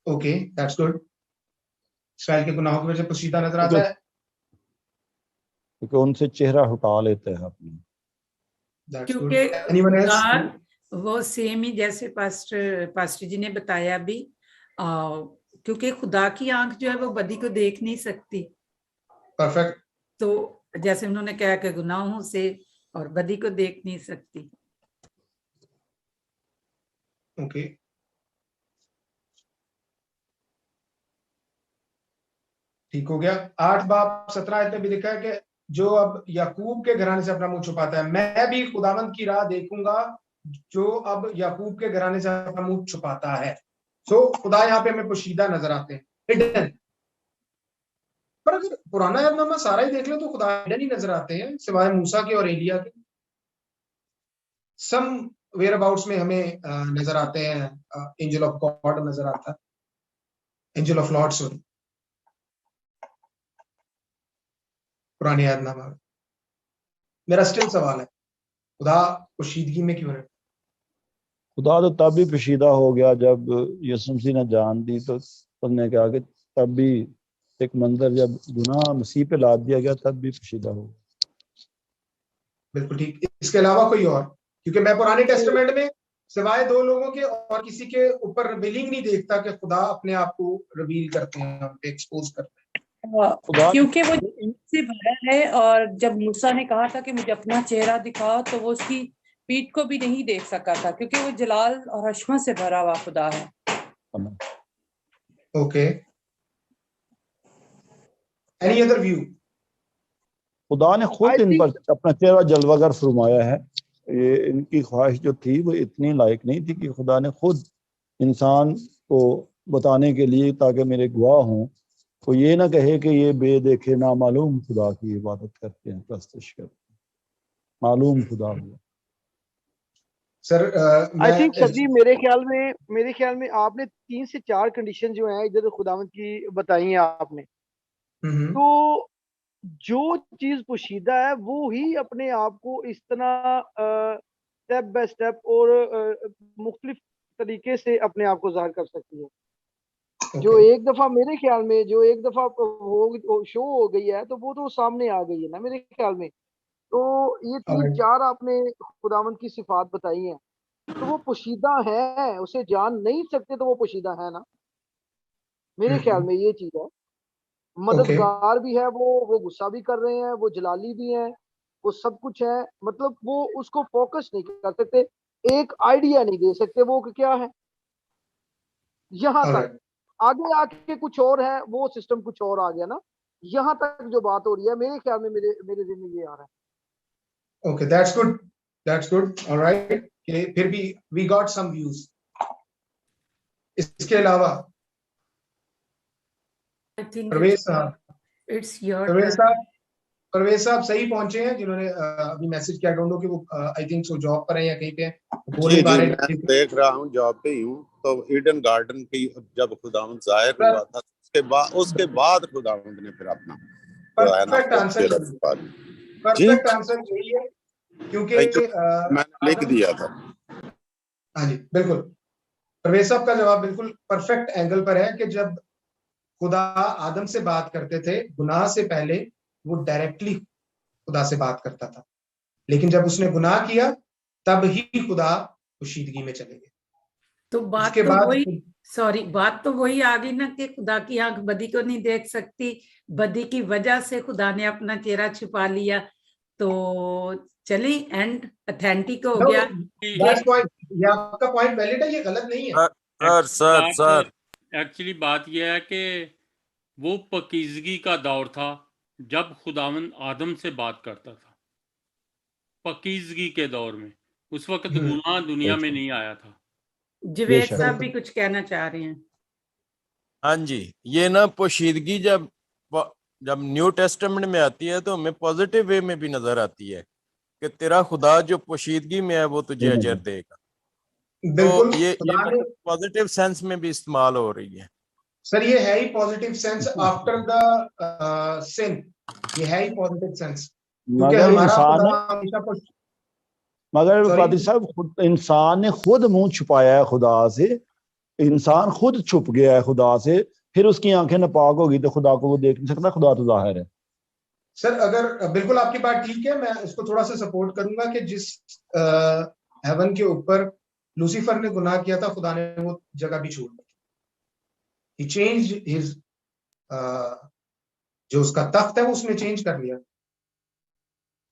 Okay, that's good. इसराइल के गुनाहों की वजह से पोशीदा नजर आता है, क्योंकि उनसे चेहरा हटा लेते हैं अपना। क्योंकि वो सेम ही जैसे पास्टर जी ने बताया भी, क्योंकि खुदा की आंख जो है वो बदी को देख नहीं सकती। परफेक्ट। तो जैसे उन्होंने कहा कि गुनाहों से और बदी को देख नहीं सकती। ओके, ठीक हो गया। 8 बाब 17 आयत में भी लिखा है कि जो अब याकूब के घराने से अपना मुंह छुपाता है, मैं भी खुदावंद की राह देखूंगा जो अब याकूब के घराने से अपना मुंह छुपाता है। सो खुदा यहाँ पे हमें पोशीदा नजर आते हैं, हिडन। पर अगर पुराना यादनामा सारा ही देख लो तो खुदा हिडन ही नजर आते हैं, सिवाय मूसा के और एलिया के। सम वेयर अबाउट्स में हमें नजर आते हैं, एंजल ऑफ गॉड नजर आता है, एंजल ऑफ लॉर्ड सॉरी, पुराने यादनामा में। मेरा स्टिल सवाल है, खुदा पोशीदगी में क्यों है? खुदा तो तब भी पोशीदा हो गया जब यीशु मसीह ने जान दी, तो उसने कहा कि तब भी एक मंजर जब गुनाह मसीह पे लाद दिया गया तब भी पोशीदा हो। बिल्कुल ठीक। इसके अलावा कोई और? क्योंकि मैं पुराने टेस्टामेंट में सिवाय 2 लोगों के और किसी के ऊपर रिवीलिंग नहीं देखता कि खुदा अपने आप को रिवील करते हैं, एक्सपोज करते हैं। क्योंकि वो से भरा है, और जब मूसा ने कहा था कि मुझे अपना चेहरा दिखाओ, तो वो उसकी पीठ को भी नहीं देख सका था, क्योंकि वो जलाल और हशमत से भरा हुआ खुदा है। Okay, any other view? खुदा ने खुद इन पर अपना चेहरा जलवागर फरमाया है। ये इनकी ख्वाहिश जो थी वो इतनी लायक नहीं थी कि खुदा ने खुद इंसान को बताने के लिए, ताकि मेरे गवाह हों, वो ये ना कहे कि ये बेदेखे नामालूम खुदा की इबादत करते हैं, प्रस्तश करते हैं। मालूम खुदा हुआ। सर आई थिंक सर जी, मेरे ख्याल में आपने 3 से 4 कंडीशन जो हैं इधर खुदावंद की बताई हैं आपने। तो जो चीज पोशीदा है वो ही अपने आप को इस तरह स्टेप बाय स्टेप और मुख्तलिफ तरीके से अपने आप को जाहिर कर सकती है। जो एक दफा मेरे ख्याल में जो एक दफा वो शो हो गई है, तो वो तो सामने आ गई है ना मेरे ख्याल में। तो ये 3-4 आपने खुदावंद की सिफात बताई हैं, तो वो पोशीदा है, उसे जान नहीं सकते तो वो पोशीदा है ना, मेरे ख्याल में ये चीज है। मददगार भी है, वो गुस्सा भी कर रहे हैं, वो जलाली भी हैं, वो सब कुछ है। मतलब वो उसको फोकस नहीं कर सकते, एक आइडिया नहीं दे सकते वो कि क्या है। यहाँ तक आगे आके कुछ और है, वो सिस्टम कुछ और आ गया ना। यहाँ तक जो बात हो रही है मेरे ख्याल में मेरे दिल में ये आ रहा है। Okay, that's good, alright. फिर भी वी गॉट सम व्यूज। इसके अलावा परवेज साहब सही पहुंचे हैं, जिन्होंने अभी मैसेज किया। डोंट नो कि वो आई थिंक सो जॉब पर हैं या कहीं पे जी, मैं देख रहा हूं, जॉब पे ही हूं। तो ईडन गार्डन की जब खुदावंद जाहिर हुआ था, उसके बाद खुदावंद ने फिर अपना परफेक्ट आंसर यही है, क्योंकि मैंने लिख दिया था। हाँ जी, बिल्कुल। परवेज साहब का जवाब बिल्कुल परफेक्ट एंगल पर है कि जब खुदा आदम से बात करते थे गुनाह से पहले, वो डायरेक्टली खुदा से बात करता था, लेकिन जब उसने गुनाह किया तब ही खुदा पोशीदगी में चले गए। तो बात तो वही आ गई ना कि खुदा की आंख बदी को नहीं देख सकती, बदी की वजह से खुदा ने अपना चेहरा छुपा लिया। तो चलिए, एंड ऑथेंटिक हो गया। ये आपका पॉइंट वैलिड है, ये गलत नहीं है। सर एक्चुअली बात यह है कि वो पकीज़गी का दौर था जब खुदावंद आदम से बात करता था, पकीज़गी के दौर में। उस वक्त गुनाह दुनिया में नहीं आया था। जवेद साहब भी कुछ कहना चाह रहे हैं। हाँ जी, ये ना पोशीदगी जब न्यू टेस्टामेंट में आती है तो हमें पॉजिटिव वे में भी नजर आती है कि तेरा खुदा जो पोशीदगी में है वो तुझे अजर देगा। तो ये पॉजिटिव सेंस में भी इस्तेमाल हो रही है। सर ये है ही positive sense after the scene, ये है ही पॉजिटिव सेंस, क्योंकि मगर पादी साहब इंसान ने खुद मुंह छुपाया है खुदा से। इंसान खुद छुप गया है खुदा से, फिर उसकी आंखें नापाक होगी तो खुदा को वो देख नहीं सकता। खुदा तो जाहिर है। सर अगर बिल्कुल आपकी बात ठीक है, मैं इसको थोड़ा सा सपोर्ट करूंगा कि जिस हेवन के ऊपर लूसीफर ने गुनाह किया था, खुदा ने वो जगह भी छोड़ दी। He changed his जो उसका तख्त है वो उसने चेंज कर लिया।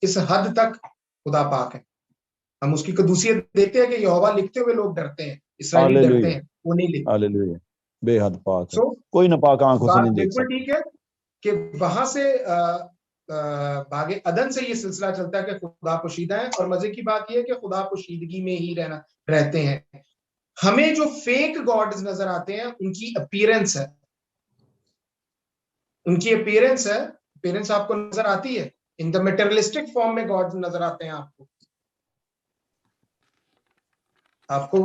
इस हद तक खुदा पाक है। हम उसकी कदूसियत देखते हैं कि यहोवा लिखते हुए लोग डरते हैं, इस्राएली डरते हैं, वो नहीं लिखते। हालेलुया, बेहद पाक है। कोई नापाक आंखों से नहीं देख सकता। ठीक है कि वहां से बागे अदन से ये सिलसिला चलता है कि खुदा पोशीदा है, और मजे की बात यह है कि खुदा पोशीदगी में ही रहते हैं। हमें जो फेक गॉड्स नजर आते हैं उनकी अपीयरेंस है, अपीयरेंस आपको नजर आती है, इन द मटेरियलिस्टिक फॉर्म में गॉड्स नजर आते हैं आपको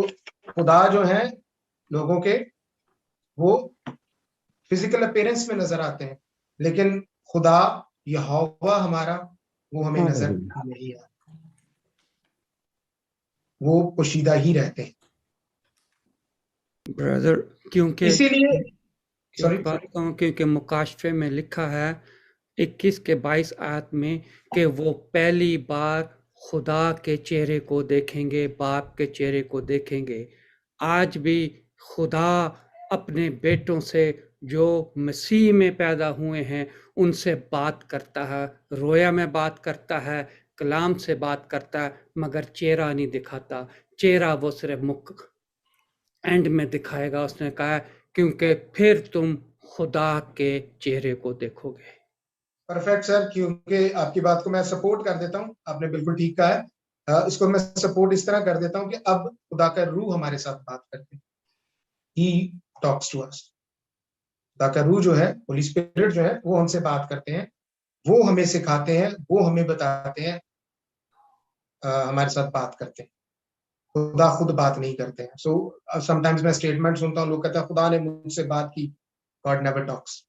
खुदा जो है लोगों के वो फिजिकल अपीयरेंस में नजर आते हैं, लेकिन खुदा यहोवा हमारा वो हमें नजर नहीं आता, वो पोशीदा ही रहते हैं ब्रदर, क्योंकि इसीलिए क्योंकि मुकाशफे में लिखा है 21 के 22 आयत में कि वो पहली बार खुदा के चेहरे को देखेंगे, बाप के चेहरे को देखेंगे। आज भी खुदा अपने बेटों से जो मसीह में पैदा हुए हैं उनसे बात करता है, रोया में बात करता है, कलाम से बात करता है, मगर चेहरा नहीं दिखाता। चेहरा वो सिर्फ मुख एंड में दिखाएगा, उसने कहा, क्योंकि फिर तुम खुदा के चेहरे को देखोगे। परफेक्ट सर, क्योंकि आपकी बात को मैं सपोर्ट कर देता हूं, आपने बिल्कुल ठीक कहा है। इसको मैं सपोर्ट इस तरह कर देता हूं कि अब खुदा का रूह हमारे साथ बात करते हैं, ही टॉक्स टू अस। खुदा का रूह जो है, होली स्पिरिट जो है, वो हमसे बात करते हैं, वो हमें सिखाते हैं, वो हमें बताते हैं, हमारे साथ बात करते हैं। खुदा खुद बात नहीं करते हैं। सो समटाइम्स मैं स्टेटमेंट सुनता हूँ, लोग कहते हैं खुदा ने मुझसे बात की। God never talks.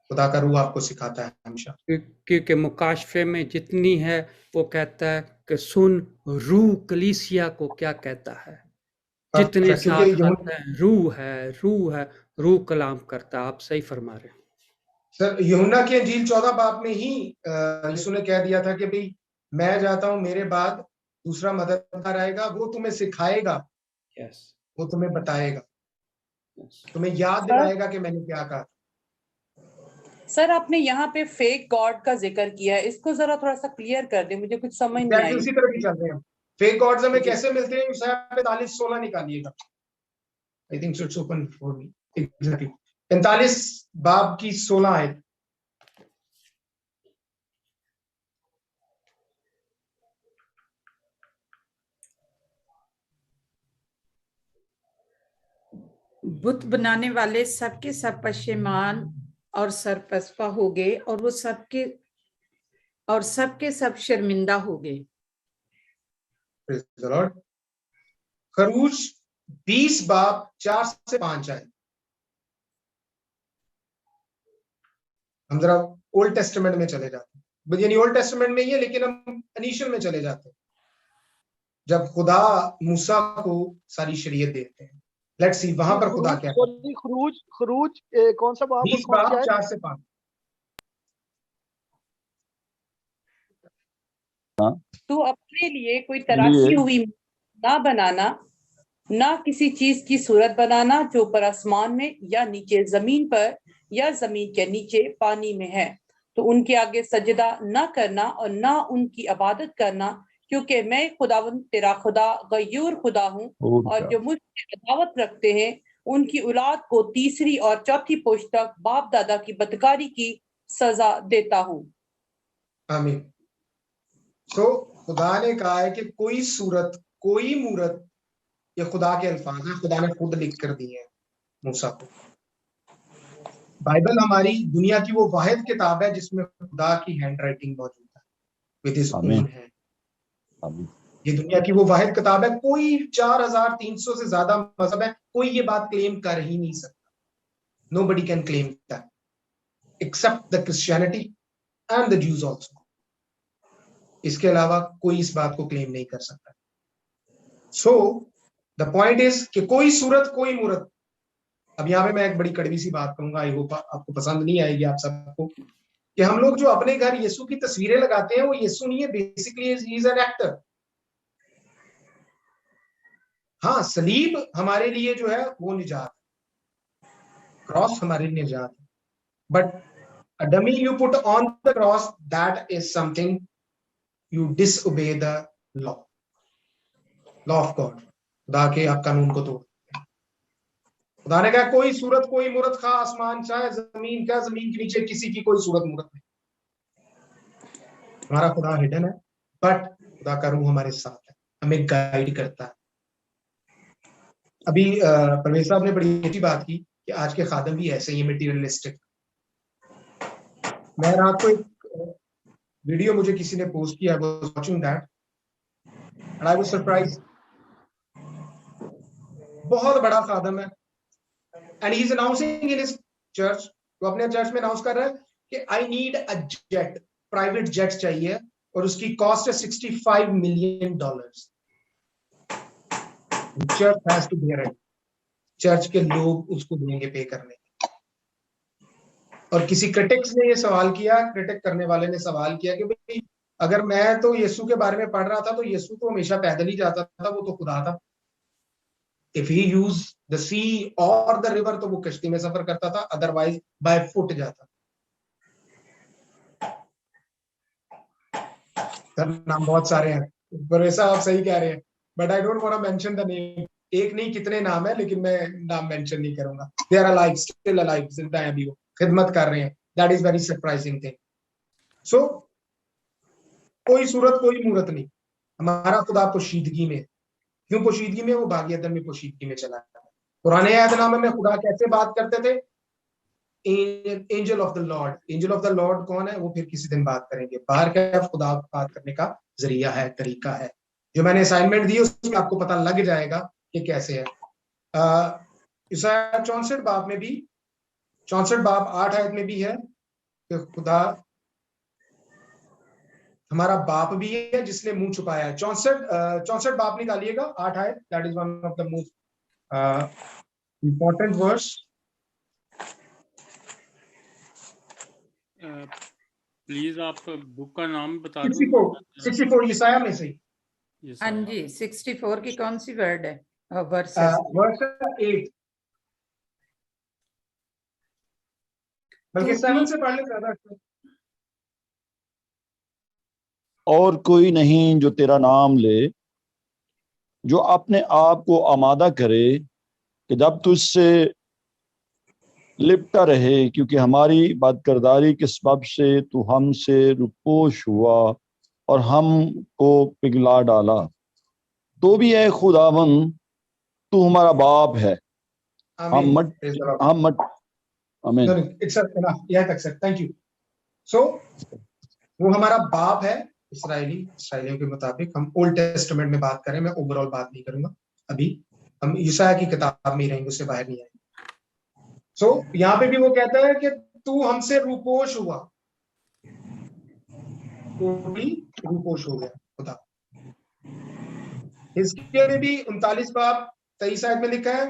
खुदा का रूह आपको सिखाता है हमेशा। क्योंकि मुकाशफे में जितनी है वो कहता है कि सुन रूह कलीसिया को क्या कहता है, जितने साथ आते हैं रूह है, रूह कलाम करता है। आप सही फरमा रहे हैं सर। यूहन्ना की अंजील 14 बाब में ही यीशु ने कह दिया था कि भाई मैं जाता हूं, मेरे बाद दूसरा मददगार आएगा, वो तुम्हें सिखाएगा, वो तुम्हें बताएगा, तुम्हें याद दिलाएगा कि मैंने क्या कहा। सर आपने यहाँ पे फेक गॉड का जिक्र किया है, इसको जरा थोड़ा सा क्लियर कर दे, मुझे कुछ समझ नहीं आई। उसी तरह भी चल रहे हैं फेक गॉड्स हमें कैसे मिलते हैं। 45:16 निकालिएगा। I think it's open for me. Exactly 45 बाब की 16 आयत। बुत बनाने वाले सबके सब पश्चिमान और सरपसपा हो गए, और वो सबके सब शर्मिंदा हो गए। खरूज 20 बाब 4 से 5 आए। हम जरा ओल्ड टेस्टामेंट में चले जाते हैं, यानी ओल्ड टेस्टामेंट में ही है, लेकिन हम इनिशियल में चले जाते हैं, जब खुदा मूसा को सारी शरीयत देते हैं। लेट्स सी वहां पर खुदा क्या है। खरूज कौन सा बाब? 20 बाब 4 से 5। तू अपने लिए कोई तराशी हुई ना बनाना, ना किसी चीज की सूरत बनाना जो ऊपर आसमान में या नीचे जमीन पर या जमीन के नीचे पानी में है। तो उनके आगे सजदा ना करना और ना उनकी इबादत करना, क्योंकि मैं खुदावंद तेरा खुदा गयूर खुदा हूँ, और जो मुझसे अदावत रखते हैं उनकी औलाद को तीसरी और चौथी पोस्ट तक बाप दादा की बदकारी की सजा देता हूँ। आमीन। तो खुदा ने कहा है कि कोई सूरत, कोई मूरत, ये खुदा के अल्फाज हैं, खुदा ने खुद लिख कर दिए हैं मूसा को। बाइबल हमारी दुनिया की वो वाहिद किताब है जिसमें खुदा की हैंड राइटिंग मौजूद है, विद हिज ओन हैंड। ये दुनिया की वो वाहिद किताब है। कोई 4300 से ज्यादा मजहब है, कोई ये बात क्लेम कर ही नहीं सकता। Nobody can claim that except the Christianity and the Jews also. इसके अलावा कोई इस बात को क्लेम नहीं कर सकता। सो द पॉइंट इज कि कोई सूरत, कोई मूरत। अब यहाँ पे मैं एक बड़ी कड़वी सी बात कहूंगा, आई होप आपको पसंद नहीं आएगी आप सबको, कि हम लोग जो अपने घर यीशु की तस्वीरें लगाते हैं वो यीशु नहीं है, basically he is an actor. हाँ, सलीब हमारे लिए जो है वो निजात, क्रॉस हमारे लिए निजात, but a dummy you put on the cross, that is something you disobey the law of God। खुदा के आप कानून को तोड़। खुदा ने कहा कोई सूरत, कोई मूरत, खा आसमान चाहे जमीन का, जमीन के नीचे किसी की कोई सूरत मूरत नहीं। हमारा खुदा हिडन है, बट खुदा का रूह हमारे साथ है, हमें गाइड करता है। अभी परवेज साहब ने बड़ी अच्छी बात की कि आज के खादम भी ऐसे ही मटीरियलिस्टिक। मैं रात को एक वीडियो मुझे किसी ने पोस्ट किया, I was watching that and I was surprised. बहुत बड़ा खादम है and he is announcing in his church, वो अपने चर्च में अनाउंस कर रहा है कि I need a jet, private jet चाहिए और उसकी कॉस्ट है $65 million. Church has to bear it, church के लोग उसको देंगे पे करने। और किसी क्रिटिक्स ने ये सवाल किया, क्रिटिक करने वाले ने सवाल किया कि भाई अगर मैं तो यीशु के बारे में पढ़ रहा था तो यीशु तो हमेशा पैदल ही जाता था, वो तो खुदा था। इफ ही यूज द सी और द रिवर तो वो कश्ती में सफर करता था, अदरवाइज बाय फुट जाता। नाम बहुत सारे हैं, पर ऐसा आप सही कह रहे हैं, but I don't want to mention the name. एक नहीं कितने नाम है, लेकिन मैं नाम मेंशन नहीं करूंगा। They are alive, still alive, जिंदा हैं अभी, वो खिदमत कर रहे हैं। That is very surprising thing. So कोई सूरत कोई मूरत नहीं, हमारा खुदा पोशीदगी में। क्यों पोशीदगी में? वो भाग्यदन में पोशीदगी में चला है। पुराने अहदनामे में खुदा कैसे बात करते थे? Angel of the Lord. Angel of the Lord कौन है वो फिर किसी दिन बात करेंगे। बाहर कैफ खुदा बात करने का जरिया है, तरीका है। जो मैंने असाइनमेंट दी उसमें आपको पता लग जाएगा कि कैसे है। यशायाह 64 बाब में भी, 64 बाब 8 आयत में भी है कि खुदा हमारा बाप भी है जिसने मुंह छुपाया है। 64 बाप निकालिएगा, 8 आयत। That is one of the most important verse. Please आप बुक का नाम बता 64 यशायाह में से। हाँ जी, 64 की कौन सी वर्ड है? वर्स है वर्स 8, बल्कि 7 से पढ़ ले ज्यादा अच्छा। और कोई नहीं जो तेरा नाम ले, जो अपने आप को आमादा करे कि जब तुझसे लिपटा रहे, क्योंकि हमारी बदकिरदारी के सबब से तू हमसे रुपोश हुआ और हमको पिघला डाला। तो भी है खुदावन, तू हमारा बाप है। हम मत आमीन। इट्स एनफ, यह तक सर, थैंक यू। सो वो हमारा बाप है। इसराइलियों के मुताबिक, हम ओल्ड टेस्टामेंट में बात करें, मैं ओवरऑल बात नहीं करूंगा अभी, हम यशायाह की किताब में ही रहेंगे, उससे बाहर नहीं आएंगे। सो यहाँ पे भी वो कहता है कि तू हमसे रूपोश हुआ, तो भी रूपोश हो गया खुदा। हिजकिय्याह में भी 39 बाब 23 आयत में लिखा है,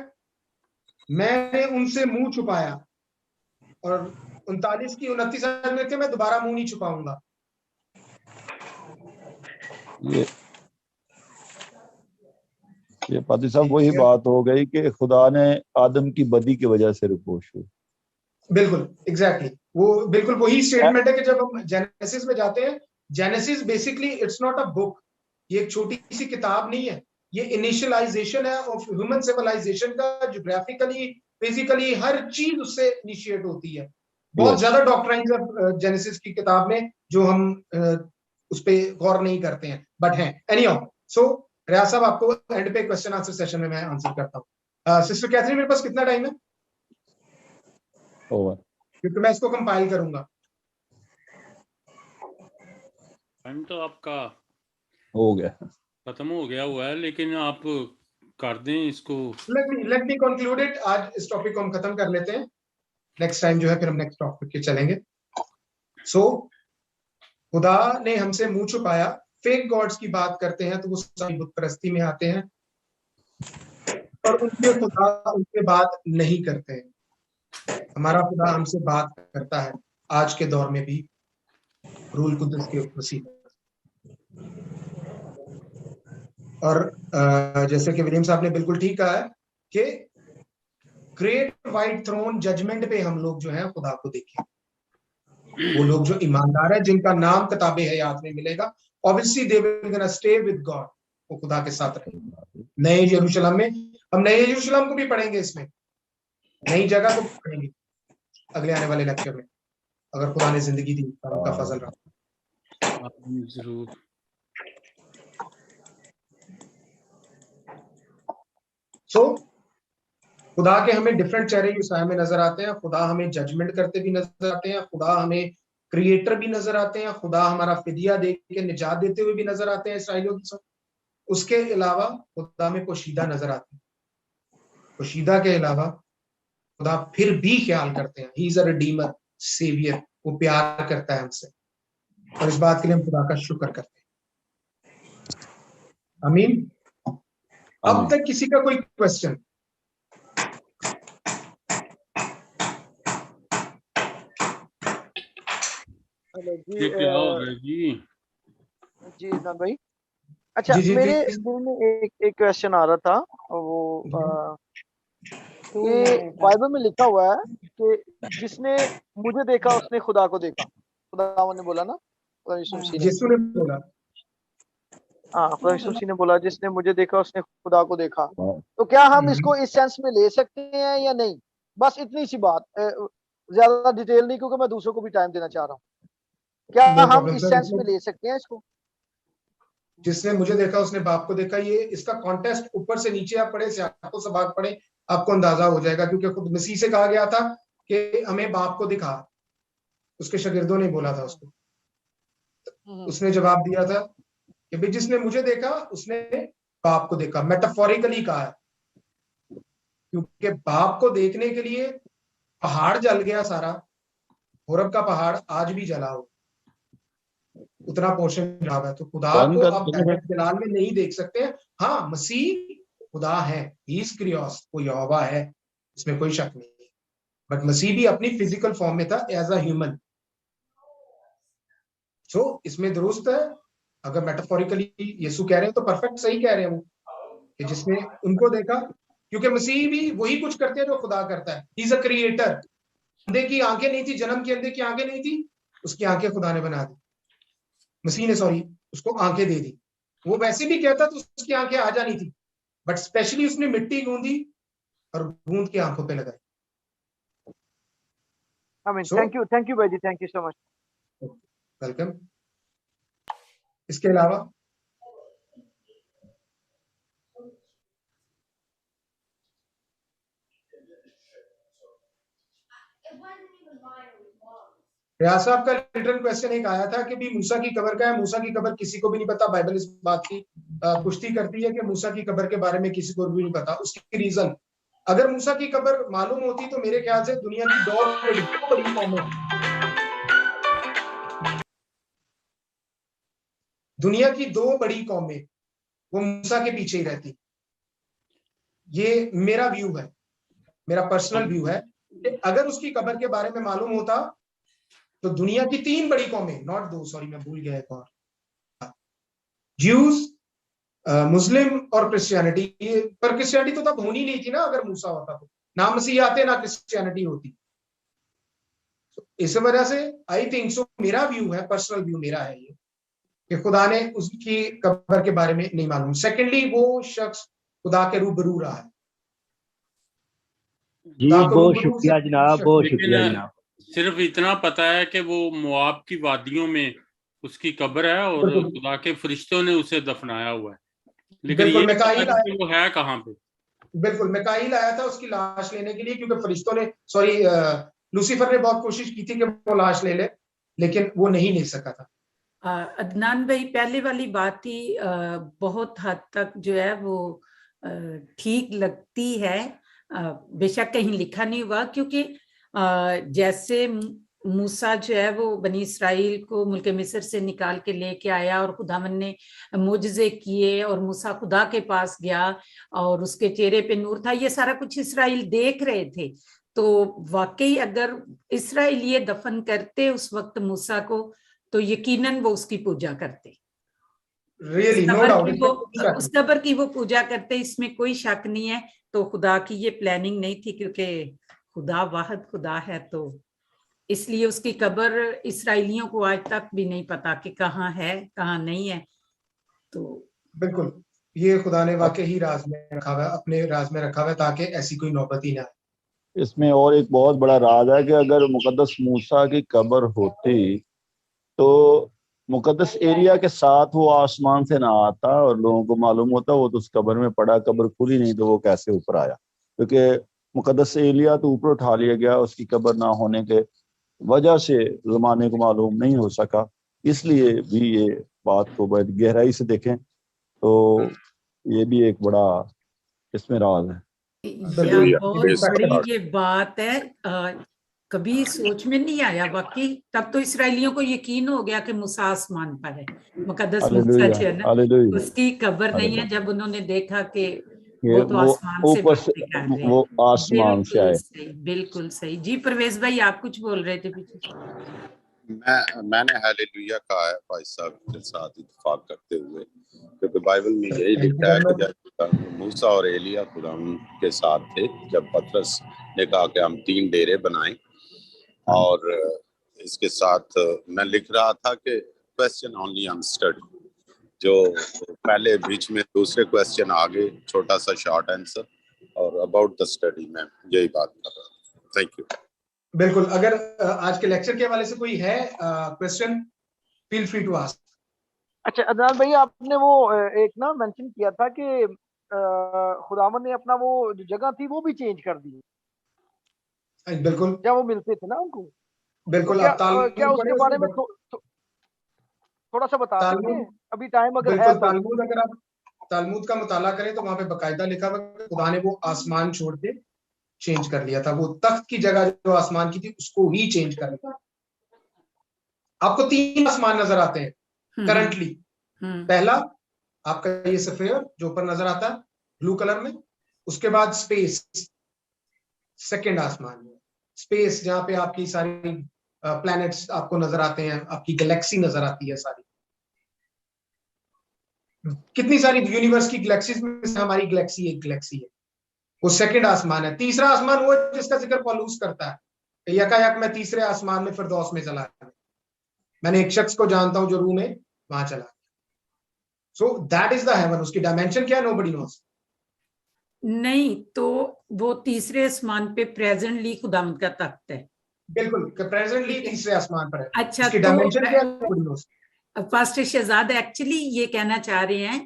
मैंने उनसे मुंह छुपाया। और 39 की 29 आयत में लिखा है, मैं दोबारा मुंह नहीं छुपाऊंगा। ये पादी साहब वही बात हो गई कि खुदा ने आदम की बदी की वजह से रुपोश हुई। बिल्कुल एग्जैक्टली, वो बिल्कुल वही स्टेटमेंट है कि जब हम जेनेसिस में जाते हैं, genesis basically it's not a book, ये एक छोटी सी किताब नहीं है, ये इनिशियलाइजेशन है ऑफ ह्यूमन सिविलाइजेशन का। ज्योग्राफिकली, फिजिकली, हर चीज उससे इनिशिएट होती है। बहुत ज्यादा डॉक्ट्राइन्स है जेनेसिस की किताब में जो हम उस पे गौर नहीं करते हैं, बट हैं। एनीहाउ, सो रियाज साहब, आपको एंड पे क्वेश्चन आंसर सेशन में मैं आंसर करता हूँ। सिस्टर कैथरीन, मेरे पास कितना टाइम है? ओवर, क्योंकि मैं इसको कंपाइल करूंगा। टाइम तो आपका हो गया, खत्म हो गया हुआ है, लेकिन आप कर दें इसको। Let me conclude it. आज इस टॉपिक को हम खत्म कर लेते हैं, नेक्स्ट टाइम जो है फिर हम नेक्स्ट टॉपिक पे चलेंगे। सो खुदा ने हमसे मुंह छुपाया। फेक गॉड्स की बात करते हैं तो वो सारी बुत परस्ती में आते हैं और उनके खुदा उनसे बात नहीं करते हैं। हमारा खुदा हमसे बात करता है आज के दौर में भी, रूल कुदस के वसीले। और जैसे कि विलियम साहब ने बिल्कुल ठीक कहा है कि ग्रेट वाइट थ्रोन जजमेंट पे हम लोग जो है खुदा को देखें। वो लोग जो ईमानदार है, जिनका नाम किताबे हयात में मिलेगा, obviously they will gonna stay with God, वो खुदा के साथ रहेंगे। नए यरूशलेम में, हम नए यरूशलेम को भी पढ़ेंगे, इसमें नई जगह को पढ़ेंगे अगले आने वाले लेक्चर में, अगर खुदा ने जिंदगी दी, उनका फजल रहा। जरूर। सो खुदा के हमें डिफरेंट चेहरे ईसाया में नजर आते हैं। खुदा हमें जजमेंट करते भी नजर आते हैं, खुदा हमें क्रिएटर भी नजर आते हैं, खुदा हमारा फिदिया दे के निजात देते हुए भी नजर आते हैं इसराइलियों के साथ। उसके अलावा खुदा में पोशीदा नजर आते हैं। पोशीदा के अलावा खुदा फिर भी ख्याल करते हैं। He is a redeemer, saviour, वो प्यार करता है हमसे, और इस बात के लिए हम खुदा का शुक्र करते हैं। आमीन। अब तक किसी का कोई क्वेश्चन? हेलो जी, ये क्या हो रहा है जी? जी इरफान भाई, अच्छा जी, मेरे दिल में एक क्वेश्चन आ रहा था, वो कि बाइबल में लिखा हुआ है कि जिसने मुझे देखा उसने खुदा को देखा। खुदा ने बोला ना, खुदा यीशु मसीह ने, यीशु ने बोला, हाँ खुदा यीशु मसीह ने बोला जिसने मुझे देखा उसने खुदा को देखा। तो क्या हम इसको इस सेंस में ले सकते हैं या नहीं? बस इतनी सी बात, ज्यादा डिटेल नहीं, क्योंकि मैं दूसरों को भी टाइम देना चाह रहा हूँ। क्या हम इस सेंस में ले सकते हैं इसको? जिसने मुझे देखा उसने बाप को देखा, ये इसका कॉन्टेस्ट ऊपर से नीचे आप पढ़े, सियाको सबाक पढ़े, आपको अंदाजा हो जाएगा। क्योंकि खुद मसीह से कहा गया था कि हमें बाप को दिखा, उसके शागिर्दों ने बोला था उसको, उसने जवाब दिया था कि भाई जिसने मुझे देखा उसने बाप को देखा। मेटाफोरिकली कहा है, क्योंकि बाप को देखने के लिए पहाड़ जल गया सारा, होरब का पहाड़ आज भी जला हो, उतना पोर्शन खराब है। तो खुदा को आप डायरेक्ट जलाल में नहीं देख सकते हैं। हाँ, मसीह खुदा है, ही इज क्रियोस, वो यहोवा है, इसमें कोई शक नहीं है। बट मसीह भी अपनी फिजिकल फॉर्म में था एज अ ह्यूमन। सो इसमें दुरुस्त है। अगर मेटाफोरिकली यीशु कह रहे हैं तो परफेक्ट सही कह रहे हैं वो, कि जिसने उनको देखा, क्योंकि मसीह भी वही कुछ करते हैं जो खुदा करता है। ही इज अ क्रिएटर। अंधे की आंखें नहीं थी, जन्म के अंधे की आंखें नहीं थी, उसकी आंखें खुदा ने बना दी, मसीह ने, सॉरी, उसको आंखें दे दी। वो वैसे भी कहता तो उसकी आंखें आ जानी थी, बट स्पेशली उसने मिट्टी गूंदी और गूंद के आंखों पे लगाई। थैंक यू भाई जी, thank you so much, welcome. इसके अलावा रियाज साहब का रिटर्न क्वेश्चन एक आया था कि भी मूसा की कब्र का है। मूसा की कब्र किसी को भी नहीं पता। बाइबल इस बात की पुष्टि करती है कि मूसा की कब्र के बारे में किसी को भी नहीं पता। उसकी रीजन, अगर मूसा की कब्र मालूम होती तो मेरे ख्याल से दुनिया की दो बड़ी कौमें, दुनिया की दो बड़ी कौमें वो मूसा के पीछे ही रहती। ये मेरा व्यू है, मेरा पर्सनल व्यू है कि अगर उसकी कब्र के बारे में मालूम होता तो दुनिया की तीन बड़ी कौमें, नॉट दो, सॉरी मैं भूल गया एक और, ज्यूज, मुस्लिम और क्रिश्चियनिटी। पर क्रिश्चियनिटी तो तब होनी नहीं थी ना, अगर मूसा होता तो ना मसीह आते ना क्रिश्चियनिटी होती। इस वजह से आई थिंक सो, मेरा व्यू है, पर्सनल व्यू मेरा है ये, कि खुदा ने उसकी कब्र के बारे में नहीं मालूम। सेकेंडली, वो शख्स खुदा के रूबरू रहा है। जी बहुत शुक्रिया जनाब, बहुत शुक्रिया जनाब। सिर्फ इतना पता है कि वो मोआब की वादियों में उसकी कब्र है और खुदा के फरिश्तों ने उसे दफनाया हुआ है, लेकिन ये वो है कहाँ पे। बिल्कुल, मिकाईल आया था उसकी लाश लेने के लिए, क्योंकि फरिश्तों ने, सॉरी, लूसीफर ने बहुत कोशिश की थी कि वो लाश ले ले, लेकिन वो नहीं ले सका था। अदनान भाई, पहले वाली बात ही बहुत हद तक जो है वो ठीक लगती है। बेशक कहीं लिखा नहीं हुआ, क्योंकि जैसे मूसा जो है वो बनी इस्राइल को मुल्क मिस्र से निकाल के लेके आया और खुदावन ने मुजज़े किए और मूसा खुदा के पास गया और उसके चेहरे पे नूर था, ये सारा कुछ इस्राइल देख रहे थे। तो वाकई अगर इस्राइल ये दफन करते उस वक्त मूसा को, तो यकीनन वो उसकी पूजा करते, really, no doubt, उस कब्र की वो पूजा करते, इसमें कोई शक नहीं है। तो खुदा की ये प्लानिंग नहीं थी, क्योंकि खुदा वाहिद खुदा है, तो इसलिए उसकी कब्र इस्राएलियों को आज तक भी नहीं पता कि कहाँ है कहाँ नहीं है। तो बिल्कुल, ये खुदा ने वाकई ही राज में रखा हुआ है, अपने राज में रखा हुआ है, ताकि ऐसी कोई नौबत ही ना आए। इसमें और एक बहुत बड़ा राज है कि अगर मुकद्दस मूसा की कब्र होती तो मुकद्दस एरिया के साथ वो आसमान से ना आता और लोगों को मालूम होता वो तो उस कब्र में पड़ा, कब्र खुली नहीं तो वो कैसे ऊपर आया, क्योंकि मुकद्दस एरिया तो ऊपर उठा लिया गया, उसकी कब्र ना होने के वजह से ज़माने को मालूम नहीं हो सका। इसलिए भी ये बात को बहुत गहराई से देखें तो ये भी एक बड़ा इसमें राज है। यह बहुत बड़ी ये बात है, कभी सोच में नहीं आया। बाकी तब तो इसराइलियों को यकीन हो गया कि मूसा आसमान पर है, मुकद्दस मूसा जो है ना, उसकी कब्र नहीं है, जब उन्होंने देखा कि वो तो आसमान से बातें कर रहे हैं। वो आसमान से आए। बिल्कुल सही। जी परवेज भाई, आप कुछ बोल रहे थे पीछे। मैंने हालेलुया कहा है भाई साहब के साथ इत्तेफाक करते हुए, क्योंकि बाइबल में यही लिखा है कि जब मूसा और एलिया खुदा के साथ थे, जब पतरस ने कहा कि हम 3 डेरे बनाएं, और इसके साथ मैं लिख रहा था कि क्वेश्चन ओनली ऑन स्टडी, जो पहले बीच में दूसरे क्वेश्चन आगे छोटा सा शॉर्ट आंसर, और अबाउट द स्टडी में यही बात कर रहा हूँ। Thank you. बिल्कुल, अगर आज के लेक्चर के हवाले से कोई है question, feel free to ask. अच्छा अदनान भाई, आपने वो एक ना मेंशन किया था कि खुदावन ने अपना वो जो जगह थी वो भी चेंज कर दी। बिल्कुल, जब वो मिलते थे ना उनको। बिल्कुल। तो क्या उसके बारे में थोड़ा सा बता सकते हैं? अभी टाइम अगर है तो। अगर आप तालमुद का मुताला करें तो वहां पे बकायदा लिखा हुआ है खुदा ने वो आसमान छोड़ के चेंज कर लिया था, वो तख्त की जगह जो आसमान की थी उसको ही चेंज कर लिया। आपको 3 आसमान नजर आते हैं करंटली। पहला आपका ये सफेयर जो ऊपर नजर आता है ब्लू कलर में, उसके बाद स्पेस, सेकंड आसमान में स्पेस, जहां पे आपकी सारी प्लैनेट्स आपको नजर आते हैं, आपकी गैलेक्सी नजर आती है सारी, कितनी सारी यूनिवर्स की गैलेक्सीज में से हमारी गैलेक्सी एक गैलेक्सी है, वो सेकंड आसमान है। तीसरा आसमान वो जिसका जिक्र पौलुस करता है, यकायक मैं तीसरे आसमान में फिरदौस में चला गया, मैंने एक शख्स को जानता हूं जो रूह में वहां चला। So that is the haven. उसकी डायमेंशन क्या है, नोबडी नोस। नहीं तो वो तीसरे आसमान पे प्रेजेंटली खुदावंद का तख्त है। बिल्कुल, प्रेजेंटली तीसरे आसमान पर है। अच्छा, उसकी डायमेंशन क्या है, nobody knows. Pastor Shahzad actually ये कहना चाह रहे हैं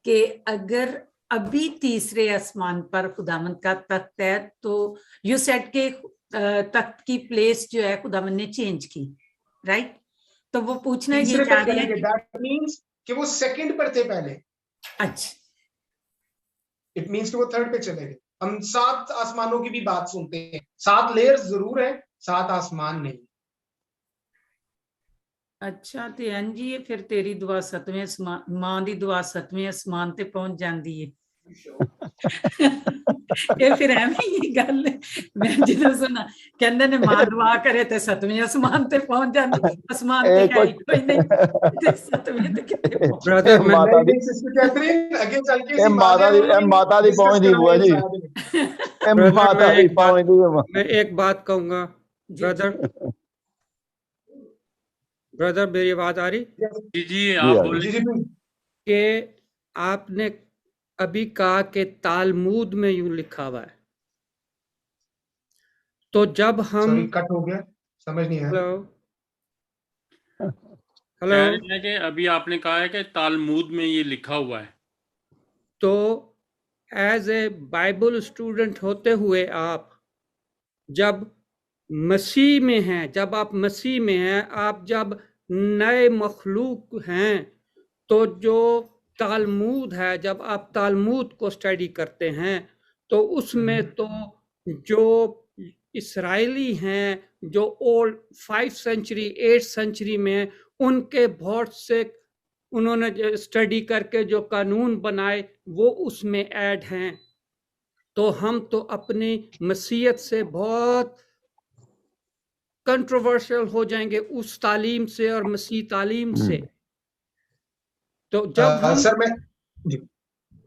कि अगर अभी तीसरे आसमान पर खुदावंद का तख्त है तो यू सेड के तख्त की प्लेस जो है खुदावंद ने चेंज की, राइट? तो वो पूछना ये चाह रहे हैं दैट मींस कि वो सेकंड पर थे पहले। अच्छा, इट मींस कि वो थर्ड पे चले गए। हम 7 आसमानों की भी बात सुनते हैं, 7 लेयर्स जरूर है, 7 आसमान नहीं। अच्छा तो जी फिर तेरी दुआ 7वें आसमान, मां दी दुआ 7वें आसमान ते पहुंच जाती है। ये फिर एवं ही गल मैं जो सुना कहंदे ने मां दुआ करे ते 7वें आसमान ते पहुंच जाती, आसमान ते है ही कोई नहीं, ते 7वें ते कितने ब्रदर माता दी कैथरीन आगे चल के माता दी पहुंच दी बुआ जी, माता दी पहुंच दी। मैं एक बात कहूंगा ब्रदर मेरी आवाज आ रही? जी जी आप बोलिए। कि आपने अभी कहा कि तालमूद में यूं लिखा हुआ है, तो जब हम कट हो गया, समझ नहीं आया। हेलो कि अभी आपने कहा है कि तालमूद में ये लिखा हुआ है, तो एज ए बाइबल स्टूडेंट होते हुए आप जब मसीह में हैं, जब आप मसीह में हैं, आप जब नए मखलूक हैं, तो जो तालमूद है, जब आप तालमूद को स्टडी करते हैं तो उसमें तो जो इस्राएली हैं, जो old 5th century 8th century में, उनके बहुत से उन्होंने स्टडी करके जो कानून बनाए वो उसमें ऐड हैं। तो हम तो अपनी मसीहत से बहुत कंट्रोवर्शियल हो जाएंगे उस तालीम से और मसीह तालीम से। तो जब हम सर मैं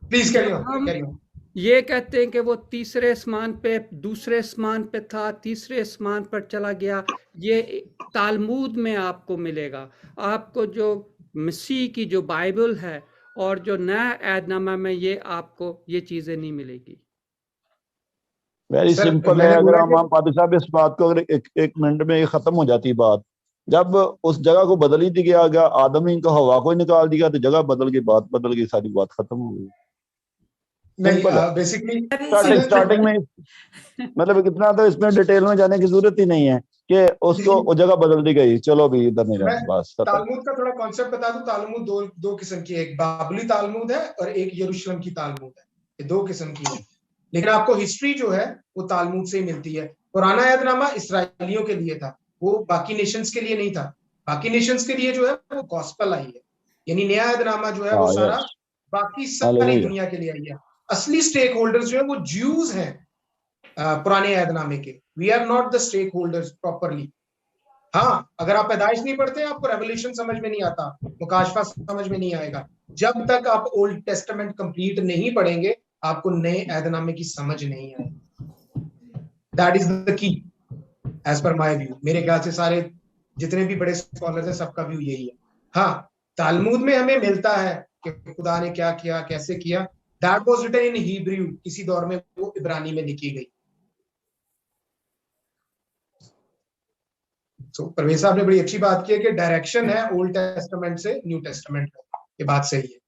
प्लीज कैरी ऑन ये कहते हैं कि वो तीसरे आसमान पे, दूसरे आसमान पे था, तीसरे आसमान पर चला गया, ये तालमूद में आपको मिलेगा। आपको जो मसीह की जो बाइबल है और जो नया ऐदनामा में ये आपको ये चीजें नहीं मिलेगी। वेरी सिंपल है। अगर हम पादी साहब इस बात को अगर एक मिनट में ये खत्म हो जाती बात, जब उस जगह को बदल ही दिया गया, आदम ही को हवा को ही निकाल दिया, तो जगह बदल गई, बात बदल गई, सारी बात खत्म हो गई। सिंपल है। बेसिकली स्टार्टिंग में मतलब इतना तो इसमें डिटेल में जाने की जरूरत ही नहीं है कि उसको वो जगह बदल दी गई, चलो भी इधर नहीं रहना, बस खत्म। तालमुद का थोड़ा कॉन्सेप्ट बता दूं। तालमुद दो किस्म की है, एक बाबली तालमुद है और एक यरूशलेम की तालमुद है। ये दो किस्म की है, लेकिन आपको हिस्ट्री जो है वो तालमुद से ही मिलती है। पुराना अहदनामा इसराइलियों के लिए था, वो बाकी नेशंस के लिए नहीं था। बाकी नेशंस के लिए जो है वो गॉस्पेल आई है, यानी नया अहदनामा जो है वो सारा बाकी सारी दुनिया के लिए आई है। असली स्टेक होल्डर्स जो है वो ज्यूज हैं पुराने अहदनामे के। We are not the stakeholders properly. हाँ, अगर आप पैदाइश नहीं पढ़ते आपको रेवल्यूशन समझ में नहीं आता, मुकाशफा समझ में नहीं आएगा। जब तक आप ओल्ड टेस्टामेंट कंप्लीट नहीं पढ़ेंगे आपको नए अहदनामे की समझ नहीं आएगी। That is the key as per my view. मेरे ख्याल से सारे जितने भी बड़े स्कॉलर्स हैं सबका व्यू यही है। हाँ, तालमुद में हमें मिलता है कि खुदा ने क्या किया, कैसे किया। That was written in Hebrew, किसी दौर में वो इब्रानी में लिखी गई। तो परवेज साहब ने बड़ी अच्छी बात की है कि डायरेक्शन है ओल्ड टेस्टामेंट से न्यू टेस्टामेंट में। ये बात सही है।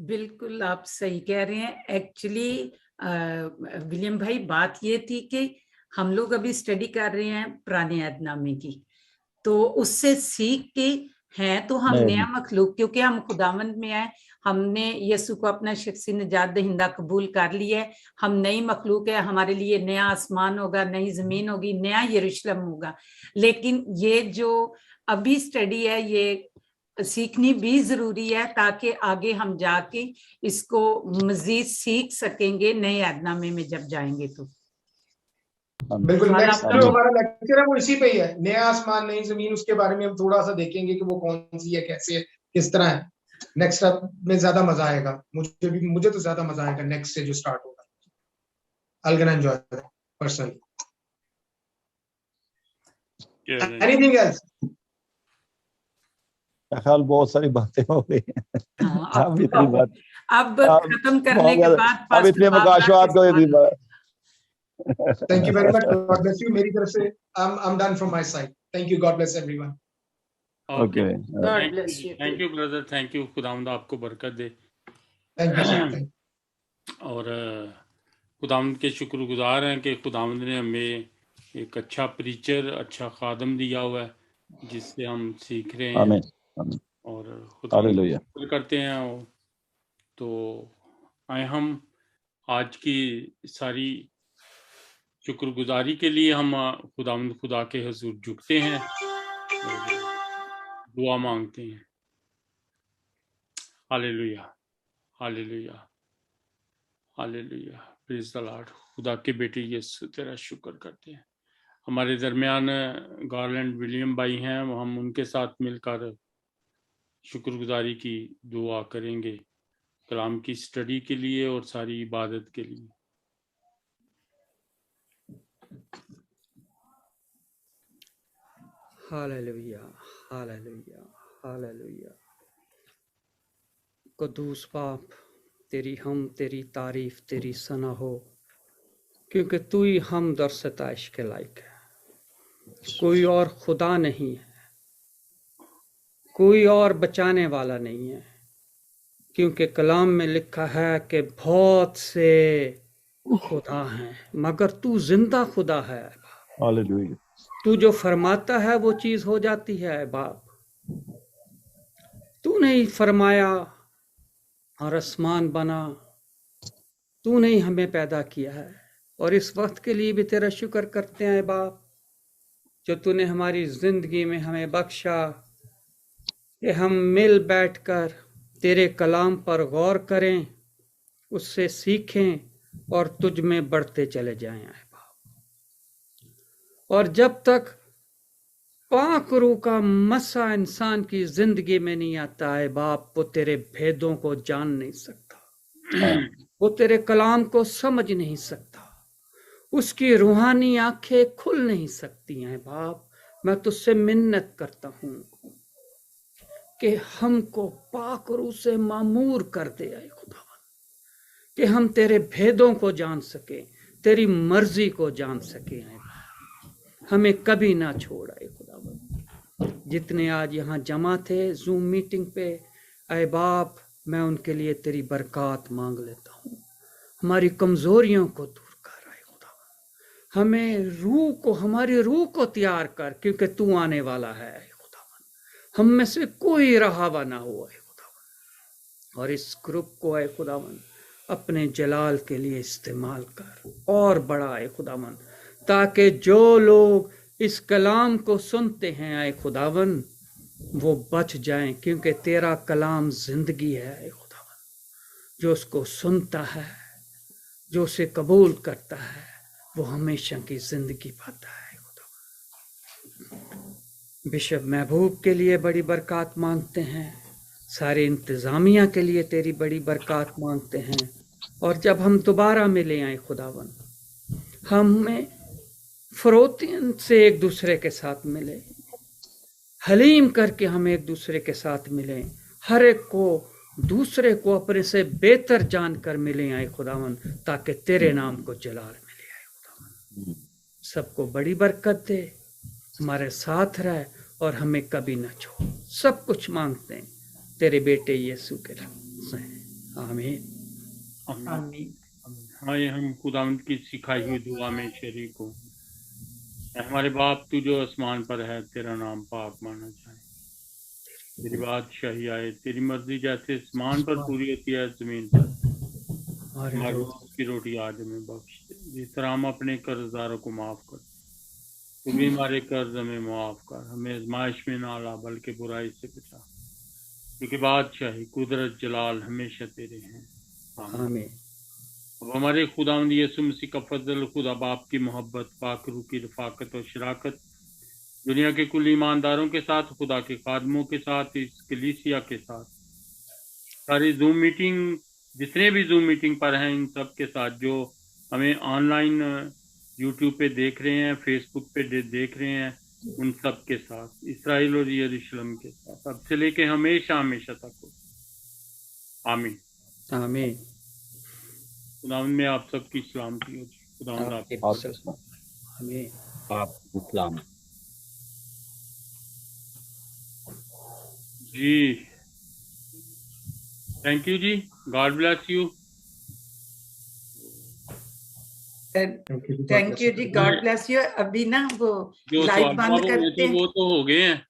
बिल्कुल आप सही कह रहे हैं। एक्चुअली विलियम भाई बात ये थी कि हम लोग अभी स्टडी कर रहे हैं पुराने अहदनामे की, तो उससे सीख के हैं तो हम नया मखलूक, क्योंकि हम खुदावंद में आए, हमने यीशु को अपना शख्सी निजात दहिंदा कबूल कर लिया है, हम नई मखलूक है, हमारे लिए नया आसमान होगा, नई जमीन होगी, नया यरूशलेम होगा। लेकिन ये जो अभी स्टडी है ये सीखनी भी जरूरी है ताकि आगे हम जाके इसको मजीद सीख सकेंगे नए अहदनामे में जब जाएंगे तो। बिल्कुल, नेक्स्ट जो हमारा लेक्चर है वो इसी पे ही है, नया आसमान नई जमीन। उसके बारे में हम थोड़ा सा देखेंगे कि वो कौन सी है, कैसे है, किस तरह है। नेक्स्ट में ज्यादा मजा आएगा, मुझे तो ज्यादा मजा आएगा नेक्स्ट से जो स्टार्ट होगा। I will enjoy personally. Anything else? ख्याल बहुत सारी बातें हो गई। अब इतनी बात, अब खत्म करने के बाद अब इतने मुकाशवात को भी Thank you very much. God bless you. मेरी तरफ से I'm done from my side. Thank you. God bless everyone. Okay. God bless you. Thank you brother. Thank you. खुदावंद आपको बरकत दे। Thank you sir. और खुदावंद के शुक्रगुजार हैं कि खुदावंद ने हमें एक अच्छा प्रीचर, अच्छा खादम दिया हुआ है जिससे हम सीख रहे हैं। आमीन। और खुदा करते हैं। तो आए हम आज की सारी शुक्रगुजारी के लिए हम खुदावंद खुदा के हुजूर झुकते हैं और दुआ मांगते हैं। Hallelujah, hallelujah, hallelujah, praise the Lord. खुदा के बेटे यीशु तेरा शुक्र करते हैं। हमारे दरमियान गार्लैंड विलियम भाई हैं, हम उनके साथ मिलकर शुक्रगुजारी की दुआ करेंगे कलाम की स्टडी के लिए और सारी इबादत के लिए। Hallelujah, hallelujah, hallelujah. कुद्दूस बाप, तेरी हम, तेरी तारीफ, तेरी सना हो, क्योंकि तू ही हम दर सताइश के लायक है। कोई और खुदा नहीं है, कोई और बचाने वाला नहीं है, क्योंकि कलाम में लिखा है कि बहुत से खुदा हैं मगर तू जिंदा खुदा है। हालेलुया। तू जो फरमाता है वो चीज हो जाती है बाप। तूने ही फरमाया और आसमान बना, तूने ही हमें पैदा किया है और इस वक्त के लिए भी तेरा शुक्र करते हैं बाप, जो तूने हमारी जिंदगी में हमें बख्शा कि हम मिल बैठकर तेरे कलाम पर गौर करें, उससे सीखें और तुझ में बढ़ते चले जाएं बाप। और जब तक पाक रूह का मसा इंसान की जिंदगी में नहीं आता है बाप, वो तेरे भेदों को जान नहीं सकता, वो तेरे कलाम को समझ नहीं सकता, उसकी रूहानी आंखें खुल नहीं सकती हैं बाप। मैं तुझसे मिन्नत करता हूं कि हमको पाक रूह से मामूर कर दे आए खुदा, कि हम तेरे भेदों को जान सके, तेरी मर्जी को जान सके। हमें कभी ना छोड़ आए खुदा, जितने आज यहाँ जमा थे जूम मीटिंग पे, ऐ बाप मैं उनके लिए तेरी बरकत मांग लेता हूँ। हमारी कमजोरियों को दूर कर आए खुदा, हमें रूह को, हमारी रूह को तैयार कर, क्योंकि तू आने वाला है खुदा। हम में से कोई रहावा ना हो खुदा, और इस ग्रुप को है खुदावन अपने जलाल के लिए इस्तेमाल कर और बढ़ाए खुदावन, ताकि जो लोग इस कलाम को सुनते हैं आए खुदावन वो बच जाएं, क्योंकि तेरा कलाम जिंदगी है आए खुदावन। जो उसको सुनता है, जो उसे कबूल करता है, वो हमेशा की जिंदगी पाता है खुदावन। बिशप महबूब के लिए बड़ी बरकत मांगते हैं, सारे इंतजामिया के लिए तेरी बड़ी बरकत मांगते हैं। और जब हम दोबारा मिले आए खुदावन, हमें फरोतियन से एक दूसरे के साथ मिले, हलीम करके हम एक दूसरे के साथ मिले, हर एक को दूसरे को अपने से बेहतर जानकर मिले आए खुदावन, ताकि तेरे नाम को जलाल मिले आए खुदावन। सबको बड़ी बरकत दे, हमारे साथ रहे और हमें कभी न छोड़। सब कुछ मांगते हैं तेरे बेटे यीशु के नाम से, आमीन आमीन। हाँ, ये हम खुदावंद की सिखाई हुई दुआ में शरीक हो। हमारे बाप तू जो आसमान पर है, तेरा नाम पाक माना जाए, तेरी बादशाही आए, तेरी मर्जी जैसे आसमान पर पूरी होती है जमीन पर। हमारी रोज की रोटी आज हमें बख्श दे, जिस तरह हम अपने कर्जदारों को माफ कर, तू भी हमारे कर्ज हमें माफ कर, हमें आजमाइश में ना ला बल्कि बुराई से बचा, क्योंकि बादशाही कुदरत जलाल हमेशा तेरे हैं, आमीन। अब हमारे खुदावंद यीशु मसीह का फजल, खुदा बाप की मोहब्बत, पाक रूह की रफाकत और शराकत दुनिया के कुल ईमानदारों के साथ, खुदा के खादमों के साथ, इस कलीसिया के साथ, सारी जूम मीटिंग, जितने भी जूम मीटिंग पर हैं, इन सब के साथ, जो हमें ऑनलाइन यूट्यूब पे देख रहे हैं, फेसबुक पे देख रहे हैं, उन सब के साथ, इसराइल और यरूशलेम के साथ, अब से लेके हमेशा हमेशा तक हो। आमीन आमीन। खुदावंद में आप सबकी सलामती हो। खुदावंद आपके आमीन। आप सलाम। जी, थैंक यू जी, God bless you. Thank you जी, गॉड ब्लेस यू। अभी ना वो जो लाइव सवाल बंद जवाब करते थे हैं। वो तो हो गए हैं।